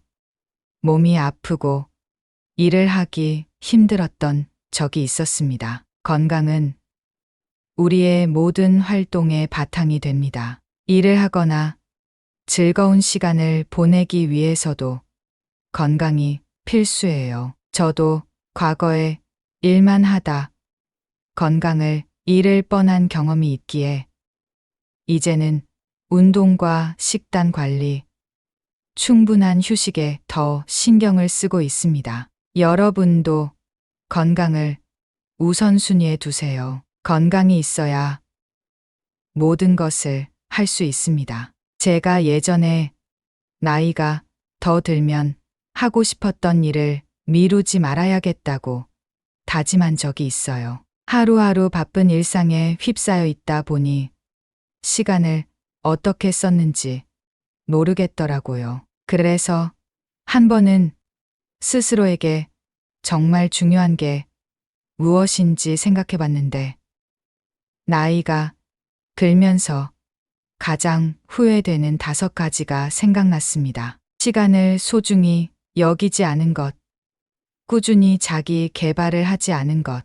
몸이 아프고 일을 하기 힘들었던 적이 있었습니다. 건강은 우리의 모든 활동의 바탕이 됩니다. 일을 하거나 즐거운 시간을 보내기 위해서도 건강이 필수예요. 저도 과거에 일만 하다 건강을 잃을 뻔한 경험이 있기에 이제는 운동과 식단 관리, 충분한 휴식에 더 신경을 쓰고 있습니다. 여러분도 건강을 우선순위에 두세요. 건강이 있어야 모든 것을 할 수 있습니다. 제가 예전에 나이가 더 들면 하고 싶었던 일을 미루지 말아야겠다고 다짐한 적이 있어요. 하루하루 바쁜 일상에 휩싸여 있다 보니 시간을 어떻게 썼는지 모르겠더라고요. 그래서 한 번은 스스로에게 정말 중요한 게 무엇인지 생각해 봤는데 나이가 들면서 가장 후회되는 5가지가 생각났습니다. 시간을 소중히 여기지 않은 것, 꾸준히 자기 개발을 하지 않은 것,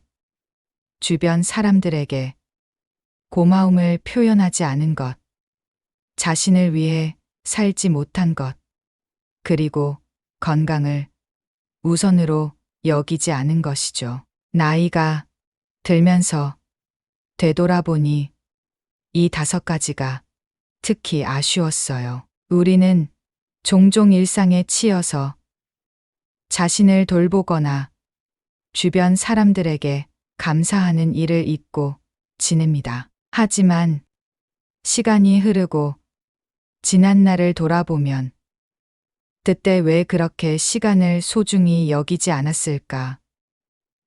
주변 사람들에게 고마움을 표현하지 않은 것, 자신을 위해 살지 못한 것, 그리고 건강을 우선으로 여기지 않은 것이죠. 나이가 들면서 되돌아보니 이 5가지가 특히 아쉬웠어요. 우리는 종종 일상에 치여서 자신을 돌보거나 주변 사람들에게 감사하는 일을 잊고 지냅니다. 하지만 시간이 흐르고 지난 날을 돌아보면 그때 왜 그렇게 시간을 소중히 여기지 않았을까?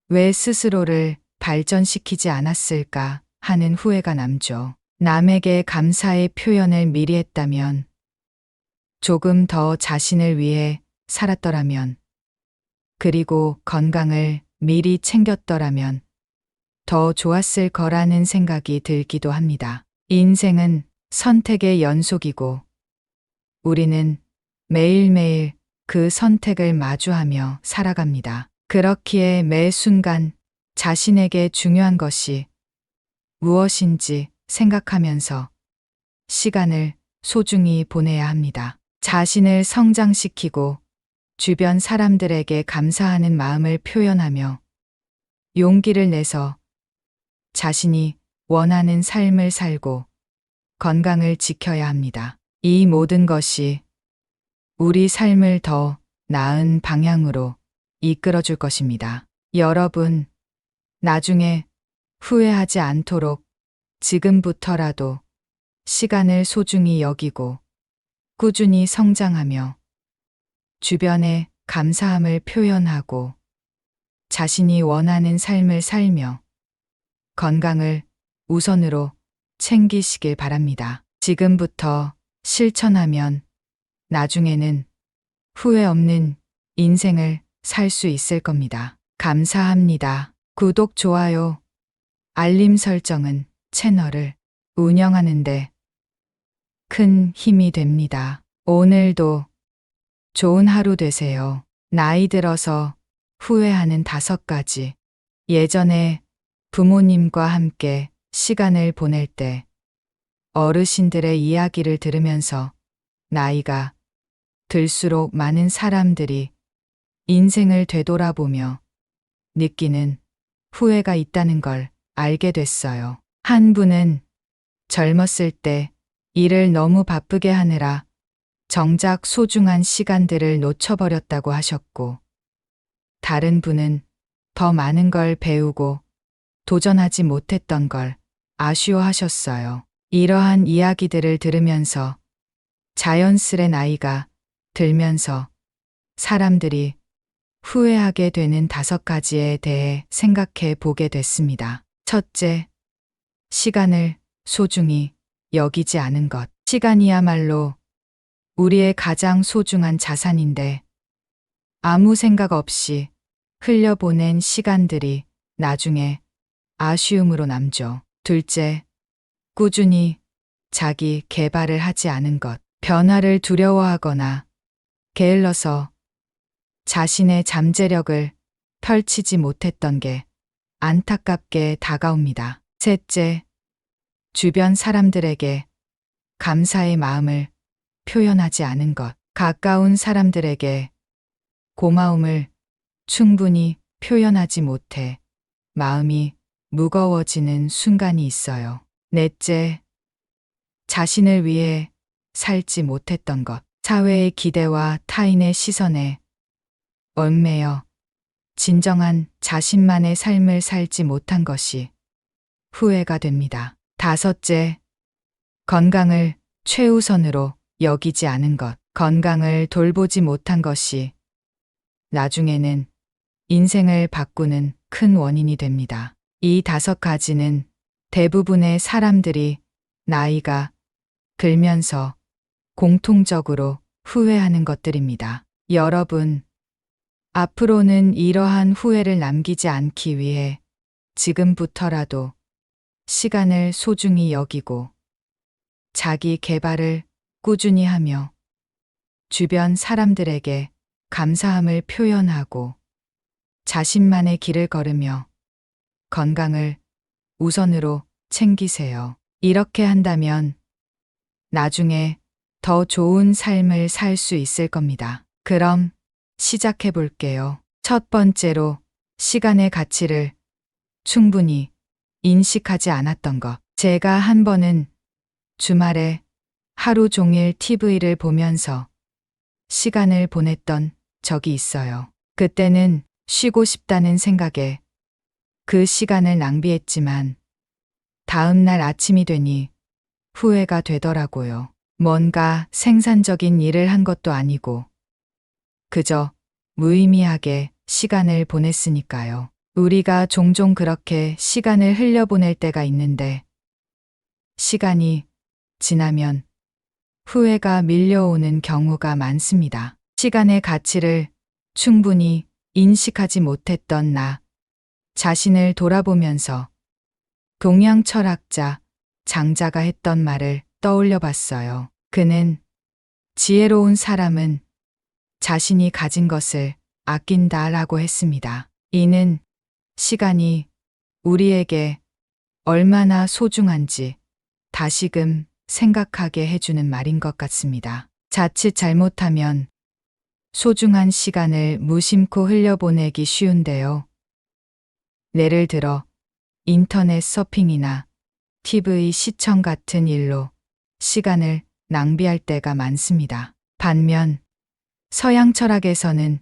왜 스스로를 발전시키지 않았을까 하는 후회가 남죠. 남에게 감사의 표현을 미리 했다면, 조금 더 자신을 위해 살았더라면, 그리고 건강을 미리 챙겼더라면 더 좋았을 거라는 생각이 들기도 합니다. 인생은 선택의 연속이고 우리는 매일매일 그 선택을 마주하며 살아갑니다. 그렇기에 매 순간 자신에게 중요한 것이 무엇인지 생각하면서 시간을 소중히 보내야 합니다. 자신을 성장시키고 주변 사람들에게 감사하는 마음을 표현하며 용기를 내서 자신이 원하는 삶을 살고 건강을 지켜야 합니다. 이 모든 것이 우리 삶을 더 나은 방향으로 이끌어줄 것입니다. 여러분, 나중에 후회하지 않도록 지금부터라도 시간을 소중히 여기고 꾸준히 성장하며 주변에 감사함을 표현하고 자신이 원하는 삶을 살며 건강을 우선으로 챙기시길 바랍니다. 지금부터 실천하면 나중에는 후회 없는 인생을 살 수 있을 겁니다. 감사합니다. 구독, 좋아요, 알림 설정은 채널을 운영하는데 큰 힘이 됩니다. 오늘도 좋은 하루 되세요. 나이 들어서 후회하는 5가지. 예전에 부모님과 함께 시간을 보낼 때 어르신들의 이야기를 들으면서 나이가 들수록 많은 사람들이 인생을 되돌아보며 느끼는 후회가 있다는 걸 알게 됐어요. 한 분은 젊었을 때 일을 너무 바쁘게 하느라 정작 소중한 시간들을 놓쳐버렸다고 하셨고, 다른 분은 더 많은 걸 배우고 도전하지 못했던 걸 아쉬워하셨어요. 이러한 이야기들을 들으면서 자연스레 나이가 들면서 사람들이 후회하게 되는 5가지에 대해 생각해 보게 됐습니다. 첫째, 시간을 소중히 여기지 않은 것. 시간이야말로 우리의 가장 소중한 자산인데 아무 생각 없이 흘려보낸 시간들이 나중에 아쉬움으로 남죠. 둘째, 꾸준히 자기 개발을 하지 않은 것. 변화를 두려워하거나 게을러서 자신의 잠재력을 펼치지 못했던 게 안타깝게 다가옵니다. 셋째, 주변 사람들에게 감사의 마음을 표현하지 않은 것. 가까운 사람들에게 고마움을 충분히 표현하지 못해 마음이 무거워지는 순간이 있어요. 넷째, 자신을 위해 살지 못했던 것. 사회의 기대와 타인의 시선에 얽매여 진정한 자신만의 삶을 살지 못한 것이 후회가 됩니다. 다섯째, 건강을 최우선으로 여기지 않은 것. 건강을 돌보지 못한 것이 나중에는 인생을 바꾸는 큰 원인이 됩니다. 이 5가지는 대부분의 사람들이 나이가 들면서 공통적으로 후회하는 것들입니다. 여러분, 앞으로는 이러한 후회를 남기지 않기 위해 지금부터라도 시간을 소중히 여기고 자기 개발을 꾸준히 하며 주변 사람들에게 감사함을 표현하고 자신만의 길을 걸으며 건강을 우선으로 챙기세요. 이렇게 한다면 나중에 더 좋은 삶을 살 수 있을 겁니다. 그럼 시작해 볼게요. 첫 번째로, 시간의 가치를 충분히 인식하지 않았던 것. 제가 한 번은 주말에 하루 종일 TV를 보면서 시간을 보냈던 적이 있어요. 그때는 쉬고 싶다는 생각에 그 시간을 낭비했지만 다음 날 아침이 되니 후회가 되더라고요. 뭔가 생산적인 일을 한 것도 아니고 그저 무의미하게 시간을 보냈으니까요. 우리가 종종 그렇게 시간을 흘려보낼 때가 있는데 시간이 지나면 후회가 밀려오는 경우가 많습니다. 시간의 가치를 충분히 인식하지 못했던 나 자신을 돌아보면서 동양 철학자 장자가 했던 말을 떠올려 봤어요. 그는 지혜로운 사람은 자신이 가진 것을 아낀다라고 했습니다. 이는 시간이 우리에게 얼마나 소중한지 다시금 생각하게 해주는 말인 것 같습니다. 자칫 잘못하면 소중한 시간을 무심코 흘려보내기 쉬운데요. 예를 들어 인터넷 서핑이나 TV 시청 같은 일로 시간을 낭비할 때가 많습니다. 반면 서양 철학에서는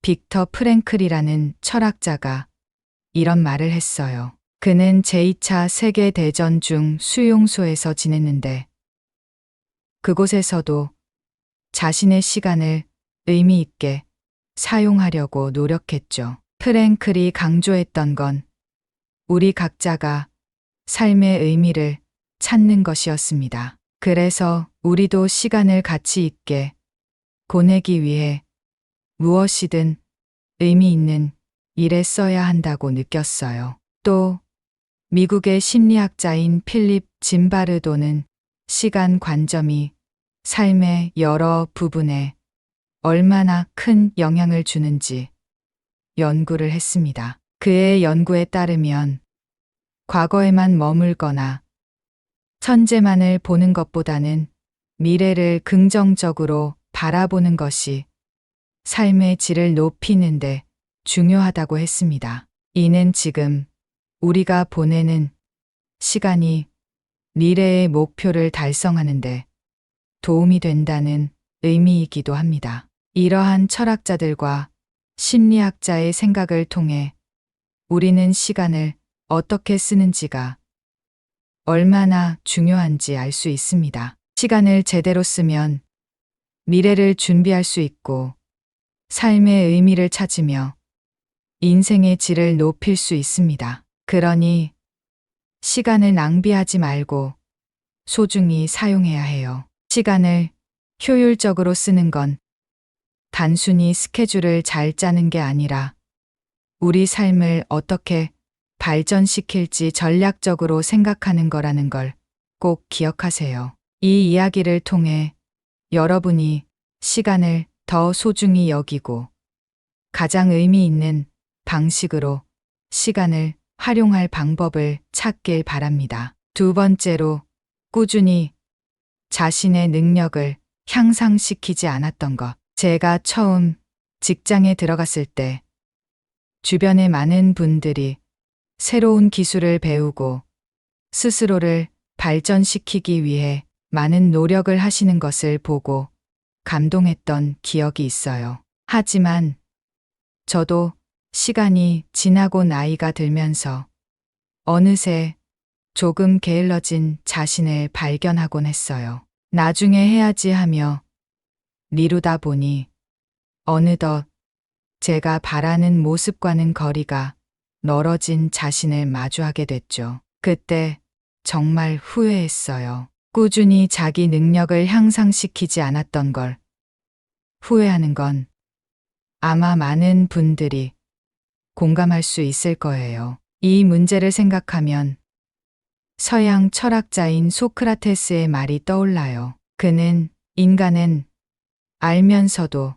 빅터 프랭클이라는 철학자가 이런 말을 했어요. 그는 제2차 세계대전 중 수용소에서 지냈는데 그곳에서도 자신의 시간을 의미 있게 사용하려고 노력했죠. 프랭클이 강조했던 건 우리 각자가 삶의 의미를 찾는 것이었습니다. 그래서 우리도 시간을 가치 있게 보내기 위해 무엇이든 의미 있는 일에 써야 한다고 느꼈어요. 또 미국의 심리학자인 필립 짐바르도는 시간 관점이 삶의 여러 부분에 얼마나 큰 영향을 주는지 연구를 했습니다. 그의 연구에 따르면 과거에만 머물거나 현재만을 보는 것보다는 미래를 긍정적으로 바라보는 것이 삶의 질을 높이는데 중요하다고 했습니다. 이는 지금 우리가 보내는 시간이 미래의 목표를 달성하는데 도움이 된다는 의미이기도 합니다. 이러한 철학자들과 심리학자의 생각을 통해 우리는 시간을 어떻게 쓰는지가 얼마나 중요한지 알 수 있습니다. 시간을 제대로 쓰면 미래를 준비할 수 있고 삶의 의미를 찾으며 인생의 질을 높일 수 있습니다. 그러니 시간을 낭비하지 말고 소중히 사용해야 해요. 시간을 효율적으로 쓰는 건 단순히 스케줄을 잘 짜는 게 아니라 우리 삶을 어떻게 발전시킬지 전략적으로 생각하는 거라는 걸 꼭 기억하세요. 이 이야기를 통해 여러분이 시간을 더 소중히 여기고 가장 의미 있는 방식으로 시간을 활용할 방법을 찾길 바랍니다. 두 번째로, 꾸준히 자신의 능력을 향상시키지 않았던 것. 제가 처음 직장에 들어갔을 때 주변의 많은 분들이 새로운 기술을 배우고 스스로를 발전시키기 위해 많은 노력을 하시는 것을 보고 감동했던 기억이 있어요. 하지만 저도 시간이 지나고 나이가 들면서 어느새 조금 게을러진 자신을 발견하곤 했어요. 나중에 해야지 하며 미루다 보니 어느덧 제가 바라는 모습과는 거리가 멀어진 자신을 마주하게 됐죠. 그때 정말 후회했어요. 꾸준히 자기 능력을 향상시키지 않았던 걸 후회하는 건 아마 많은 분들이 공감할 수 있을 거예요. 이 문제를 생각하면 서양 철학자인 소크라테스의 말이 떠올라요. 그는 인간은 알면서도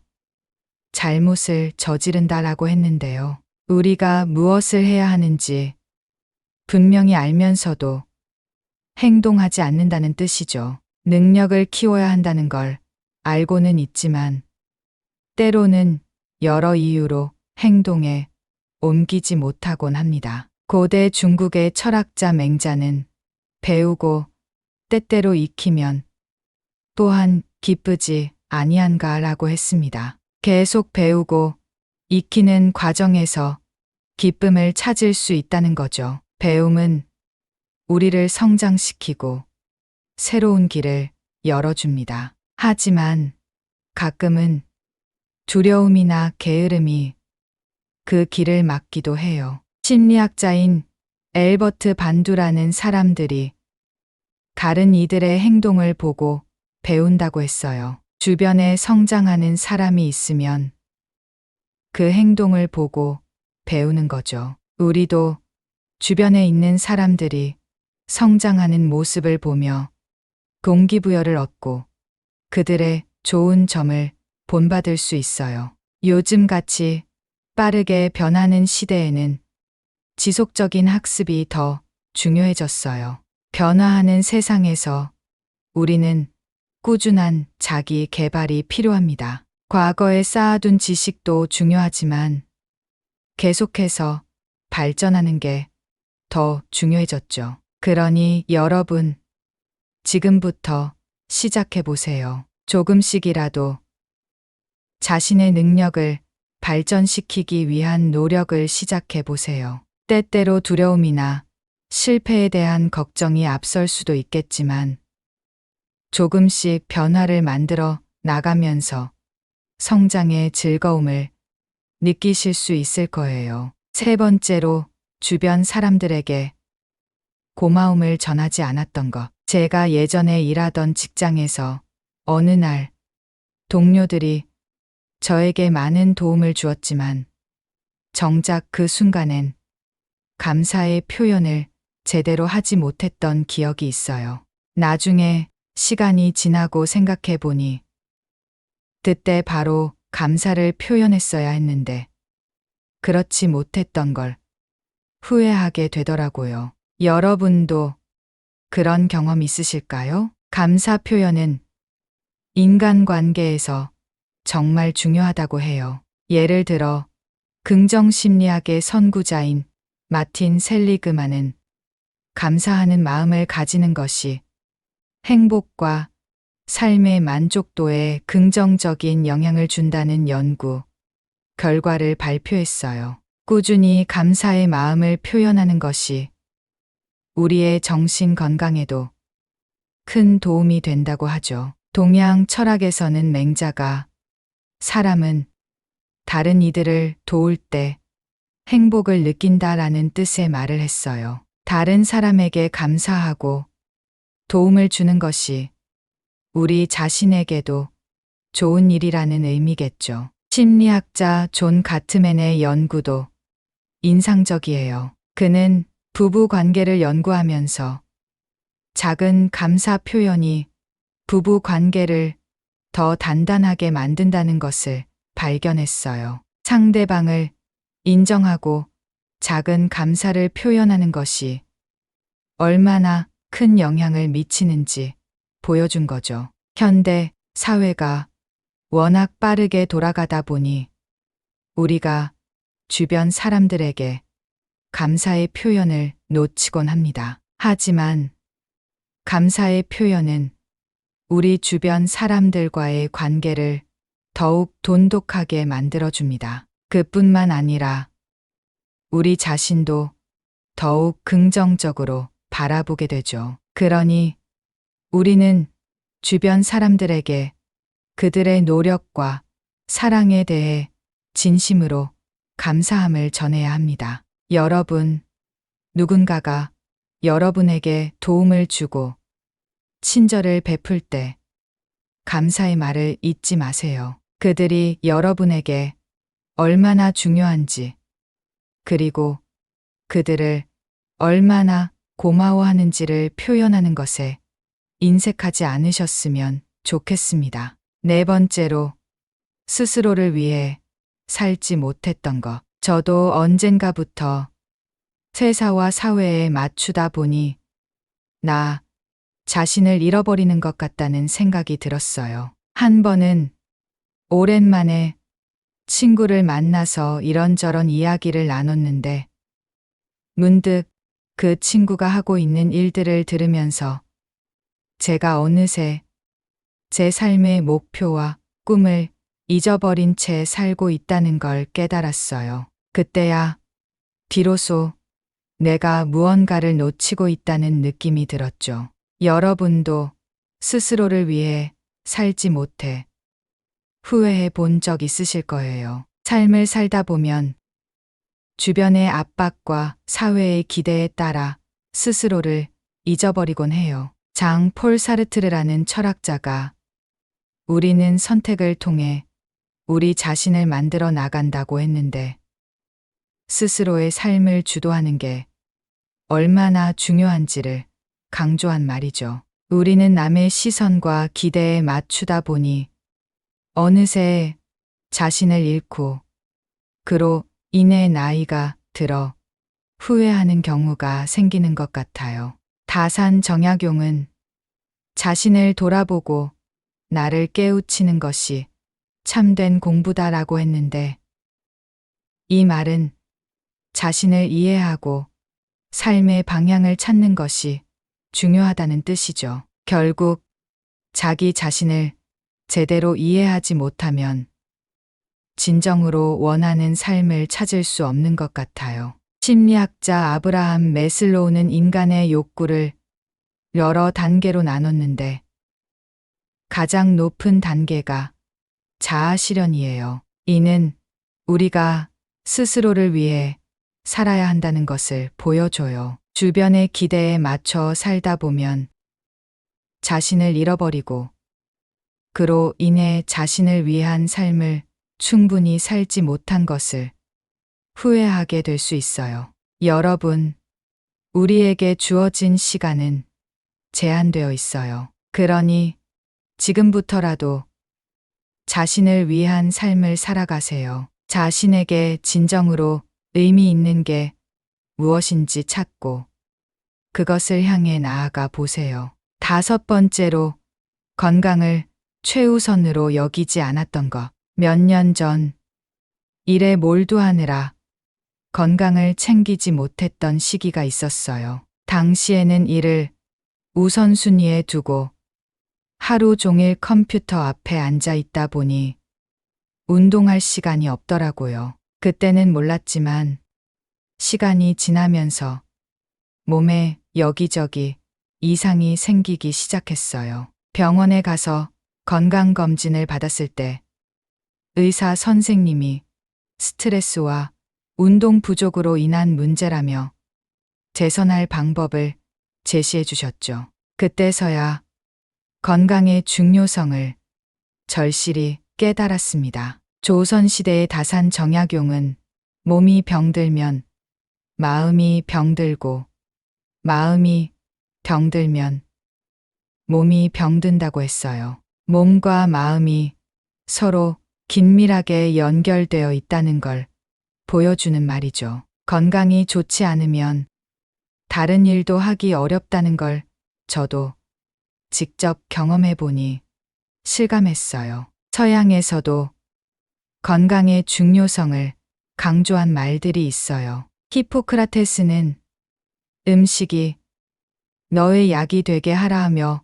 잘못을 저지른다라고 했는데요. 우리가 무엇을 해야 하는지 분명히 알면서도 행동하지 않는다는 뜻이죠. 능력을 키워야 한다는 걸 알고는 있지만 때로는 여러 이유로 행동에 옮기지 못하곤 합니다. 고대 중국의 철학자 맹자는 배우고 때때로 익히면 또한 기쁘지 아니한가라고 했습니다. 계속 배우고 익히는 과정에서 기쁨을 찾을 수 있다는 거죠. 배움은 우리를 성장시키고 새로운 길을 열어줍니다. 하지만 가끔은 두려움이나 게으름이 그 길을 막기도 해요. 심리학자인 엘버트 반두라는 사람들이 다른 이들의 행동을 보고 배운다고 했어요. 주변에 성장하는 사람이 있으면 그 행동을 보고 배우는 거죠. 우리도 주변에 있는 사람들이 성장하는 모습을 보며 동기부여를 얻고 그들의 좋은 점을 본받을 수 있어요. 요즘같이 빠르게 변하는 시대에는 지속적인 학습이 더 중요해졌어요. 변화하는 세상에서 우리는 꾸준한 자기 개발이 필요합니다. 과거에 쌓아둔 지식도 중요하지만 계속해서 발전하는 게 더 중요해졌죠. 그러니 여러분, 지금부터 시작해 보세요. 조금씩이라도 자신의 능력을 발전시키기 위한 노력을 시작해 보세요. 때때로 두려움이나 실패에 대한 걱정이 앞설 수도 있겠지만 조금씩 변화를 만들어 나가면서 성장의 즐거움을 느끼실 수 있을 거예요. 세 번째로 주변 사람들에게 고마움을 전하지 않았던 것. 제가 예전에 일하던 직장에서 어느 날 동료들이 저에게 많은 도움을 주었지만 정작 그 순간엔 감사의 표현을 제대로 하지 못했던 기억이 있어요. 나중에 시간이 지나고 생각해 보니 그때 바로 감사를 표현했어야 했는데 그렇지 못했던 걸 후회하게 되더라고요. 여러분도 그런 경험 있으실까요? 감사 표현은 인간관계에서 정말 중요하다고 해요. 예를 들어 긍정심리학의 선구자인 마틴 셀리그만은 감사하는 마음을 가지는 것이 행복과 삶의 만족도에 긍정적인 영향을 준다는 연구 결과를 발표했어요. 꾸준히 감사의 마음을 표현하는 것이 우리의 정신 건강에도 큰 도움이 된다고 하죠. 동양 철학에서는 맹자가 사람은 다른 이들을 도울 때 행복을 느낀다라는 뜻의 말을 했어요. 다른 사람에게 감사하고 도움을 주는 것이 우리 자신에게도 좋은 일이라는 의미겠죠. 심리학자 존 가트맨의 연구도 인상적이에요. 그는 부부 관계를 연구하면서 작은 감사 표현이 부부 관계를 더 단단하게 만든다는 것을 발견했어요. 상대방을 인정하고 작은 감사를 표현하는 것이 얼마나 큰 영향을 미치는지 보여준 거죠. 현대 사회가 워낙 빠르게 돌아가다 보니 우리가 주변 사람들에게 감사의 표현을 놓치곤 합니다. 하지만 감사의 표현은 우리 주변 사람들과의 관계를 더욱 돈독하게 만들어줍니다. 그뿐만 아니라 우리 자신도 더욱 긍정적으로 바라보게 되죠. 그러니 우리는 주변 사람들에게 그들의 노력과 사랑에 대해 진심으로 감사함을 전해야 합니다. 여러분, 누군가가 여러분에게 도움을 주고 친절을 베풀 때 감사의 말을 잊지 마세요. 그들이 여러분에게 얼마나 중요한지, 그리고 그들을 얼마나 고마워하는지를 표현하는 것에 인색하지 않으셨으면 좋겠습니다. 네 번째로, 스스로를 위해 살지 못했던 것. 저도 언젠가부터 회사와 사회에 맞추다 보니 나 자신을 잃어버리는 것 같다는 생각이 들었어요. 한 번은 오랜만에 친구를 만나서 이런저런 이야기를 나눴는데 문득 그 친구가 하고 있는 일들을 들으면서 제가 어느새 제 삶의 목표와 꿈을 잊어버린 채 살고 있다는 걸 깨달았어요. 그때야 비로소 내가 무언가를 놓치고 있다는 느낌이 들었죠. 여러분도 스스로를 위해 살지 못해 후회해 본 적 있으실 거예요. 삶을 살다 보면 주변의 압박과 사회의 기대에 따라 스스로를 잊어버리곤 해요. 장 폴 사르트르라는 철학자가 우리는 선택을 통해 우리 자신을 만들어 나간다고 했는데 스스로의 삶을 주도하는 게 얼마나 중요한지를 강조한 말이죠. 우리는 남의 시선과 기대에 맞추다 보니 어느새 자신을 잃고 그로 인해 나이가 들어 후회하는 경우가 생기는 것 같아요. 다산 정약용은 자신을 돌아보고 나를 깨우치는 것이 참된 공부다라고 했는데 이 말은 자신을 이해하고 삶의 방향을 찾는 것이 중요하다는 뜻이죠. 결국 자기 자신을 제대로 이해하지 못하면 진정으로 원하는 삶을 찾을 수 없는 것 같아요. 심리학자 아브라함 매슬로우는 인간의 욕구를 여러 단계로 나눴는데 가장 높은 단계가 자아 실현이에요. 이는 우리가 스스로를 위해 살아야 한다는 것을 보여줘요. 주변의 기대에 맞춰 살다 보면 자신을 잃어버리고 그로 인해 자신을 위한 삶을 충분히 살지 못한 것을 후회하게 될 수 있어요. 여러분, 우리에게 주어진 시간은 제한되어 있어요. 그러니 지금부터라도 자신을 위한 삶을 살아가세요. 자신에게 진정으로 의미 있는 게 무엇인지 찾고 그것을 향해 나아가 보세요. 5번째로 건강을 최우선으로 여기지 않았던 것. 몇 년 전 일에 몰두하느라 건강을 챙기지 못했던 시기가 있었어요. 당시에는 일을 우선순위에 두고 하루 종일 컴퓨터 앞에 앉아 있다 보니 운동할 시간이 없더라고요. 그때는 몰랐지만 시간이 지나면서 몸에 여기저기 이상이 생기기 시작했어요. 병원에 가서 건강검진을 받았을 때 의사 선생님이 스트레스와 운동 부족으로 인한 문제라며 개선할 방법을 제시해 주셨죠. 그때서야 건강의 중요성을 절실히 깨달았습니다. 조선시대의 다산 정약용은 몸이 병들면 마음이 병들고 마음이 병들면 몸이 병든다고 했어요. 몸과 마음이 서로 긴밀하게 연결되어 있다는 걸 보여주는 말이죠. 건강이 좋지 않으면 다른 일도 하기 어렵다는 걸 저도 직접 경험해 보니 실감했어요. 서양에서도 건강의 중요성을 강조한 말들이 있어요. 히포크라테스는 음식이 너의 약이 되게 하라 하며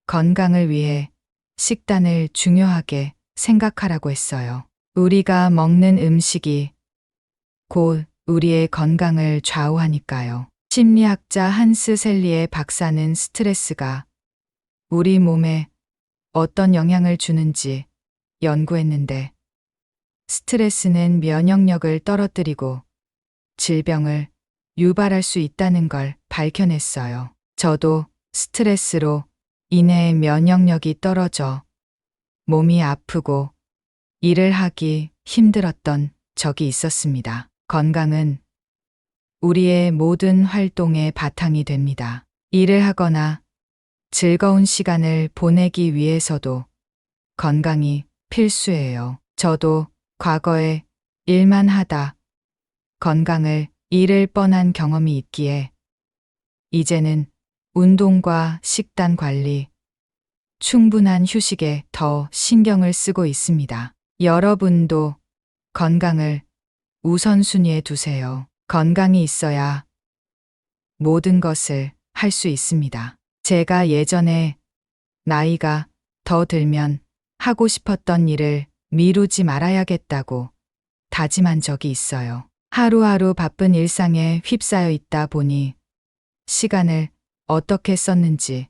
건강을 위해 식단을 중요하게 생각하라고 했어요. 우리가 먹는 음식이 곧 우리의 건강을 좌우하니까요. 심리학자 한스 셀리의 박사는 스트레스가 우리 몸에 어떤 영향을 주는지 연구했는데 스트레스는 면역력을 떨어뜨리고 질병을 유발할 수 있다는 걸 밝혀냈어요. 저도 스트레스로 인해 면역력이 떨어져 몸이 아프고 일을 하기 힘들었던 적이 있었습니다. 건강은 우리의 모든 활동의 바탕이 됩니다. 일을 하거나 즐거운 시간을 보내기 위해서도 건강이 필수예요. 저도 과거에 일만 하다 건강을 잃을 뻔한 경험이 있기에 이제는 운동과 식단 관리, 충분한 휴식에 더 신경을 쓰고 있습니다. 여러분도 건강을 우선순위에 두세요. 건강이 있어야 모든 것을 할 수 있습니다. 제가 예전에 나이가 더 들면 하고 싶었던 일을 미루지 말아야겠다고 다짐한 적이 있어요. 하루하루 바쁜 일상에 휩싸여 있다 보니 시간을 어떻게 썼는지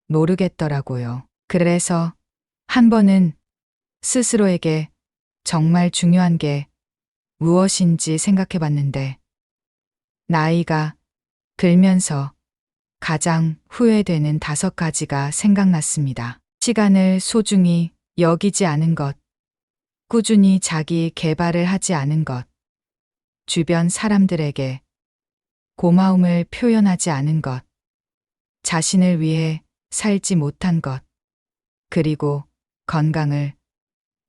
모르겠더라고요. 그래서 한 번은 스스로에게 정말 중요한 게 무엇인지 생각해 봤는데 나이가 들면서 가장 후회되는 5가지가 생각났습니다. 시간을 소중히 여기지 않은 것, 꾸준히 자기 개발을 하지 않은 것, 주변 사람들에게 고마움을 표현하지 않은 것, 자신을 위해 살지 못한 것, 그리고 건강을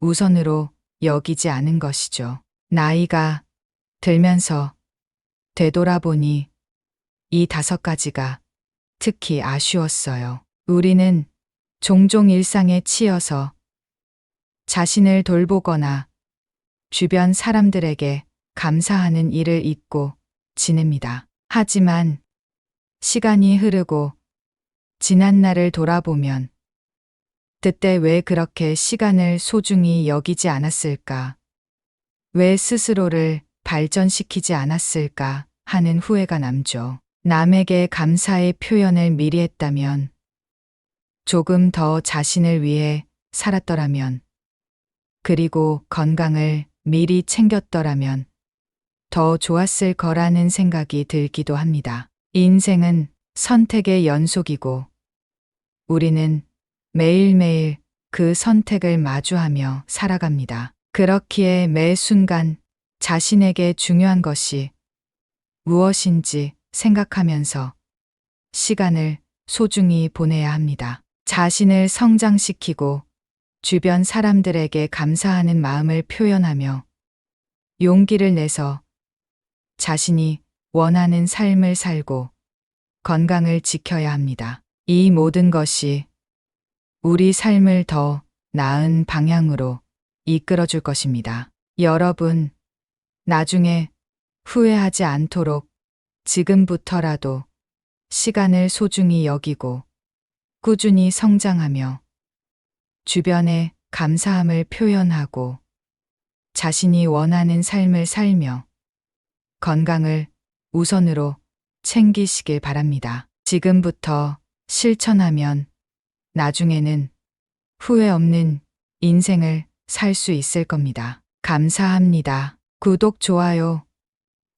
우선으로 여기지 않은 것이죠. 나이가 들면서 되돌아보니 이 5가지가 특히 아쉬웠어요. 우리는 종종 일상에 치여서 자신을 돌보거나 주변 사람들에게 감사하는 일을 잊고 지냅니다. 하지만 시간이 흐르고 지난 날을 돌아보면 그때 왜 그렇게 시간을 소중히 여기지 않았을까? 왜 스스로를 발전시키지 않았을까 하는 후회가 남죠. 남에게 감사의 표현을 미리 했다면, 조금 더 자신을 위해 살았더라면, 그리고 건강을 미리 챙겼더라면 더 좋았을 거라는 생각이 들기도 합니다. 인생은 선택의 연속이고 우리는 매일매일 그 선택을 마주하며 살아갑니다. 그렇기에 매 순간 자신에게 중요한 것이 무엇인지 생각하면서 시간을 소중히 보내야 합니다. 자신을 성장시키고 주변 사람들에게 감사하는 마음을 표현하며 용기를 내서 자신이 원하는 삶을 살고 건강을 지켜야 합니다. 이 모든 것이 우리 삶을 더 나은 방향으로 이끌어 줄 것입니다. 여러분, 나중에 후회하지 않도록 지금부터라도 시간을 소중히 여기고 꾸준히 성장하며 주변에 감사함을 표현하고 자신이 원하는 삶을 살며 건강을 우선으로 챙기시길 바랍니다. 지금부터 실천하면 나중에는 후회 없는 인생을 살 수 있을 겁니다. 감사합니다. 구독, 좋아요,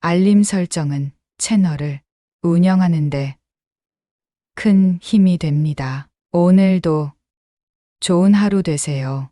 알림 설정은 채널을 운영하는데 큰 힘이 됩니다. 오늘도 좋은 하루 되세요.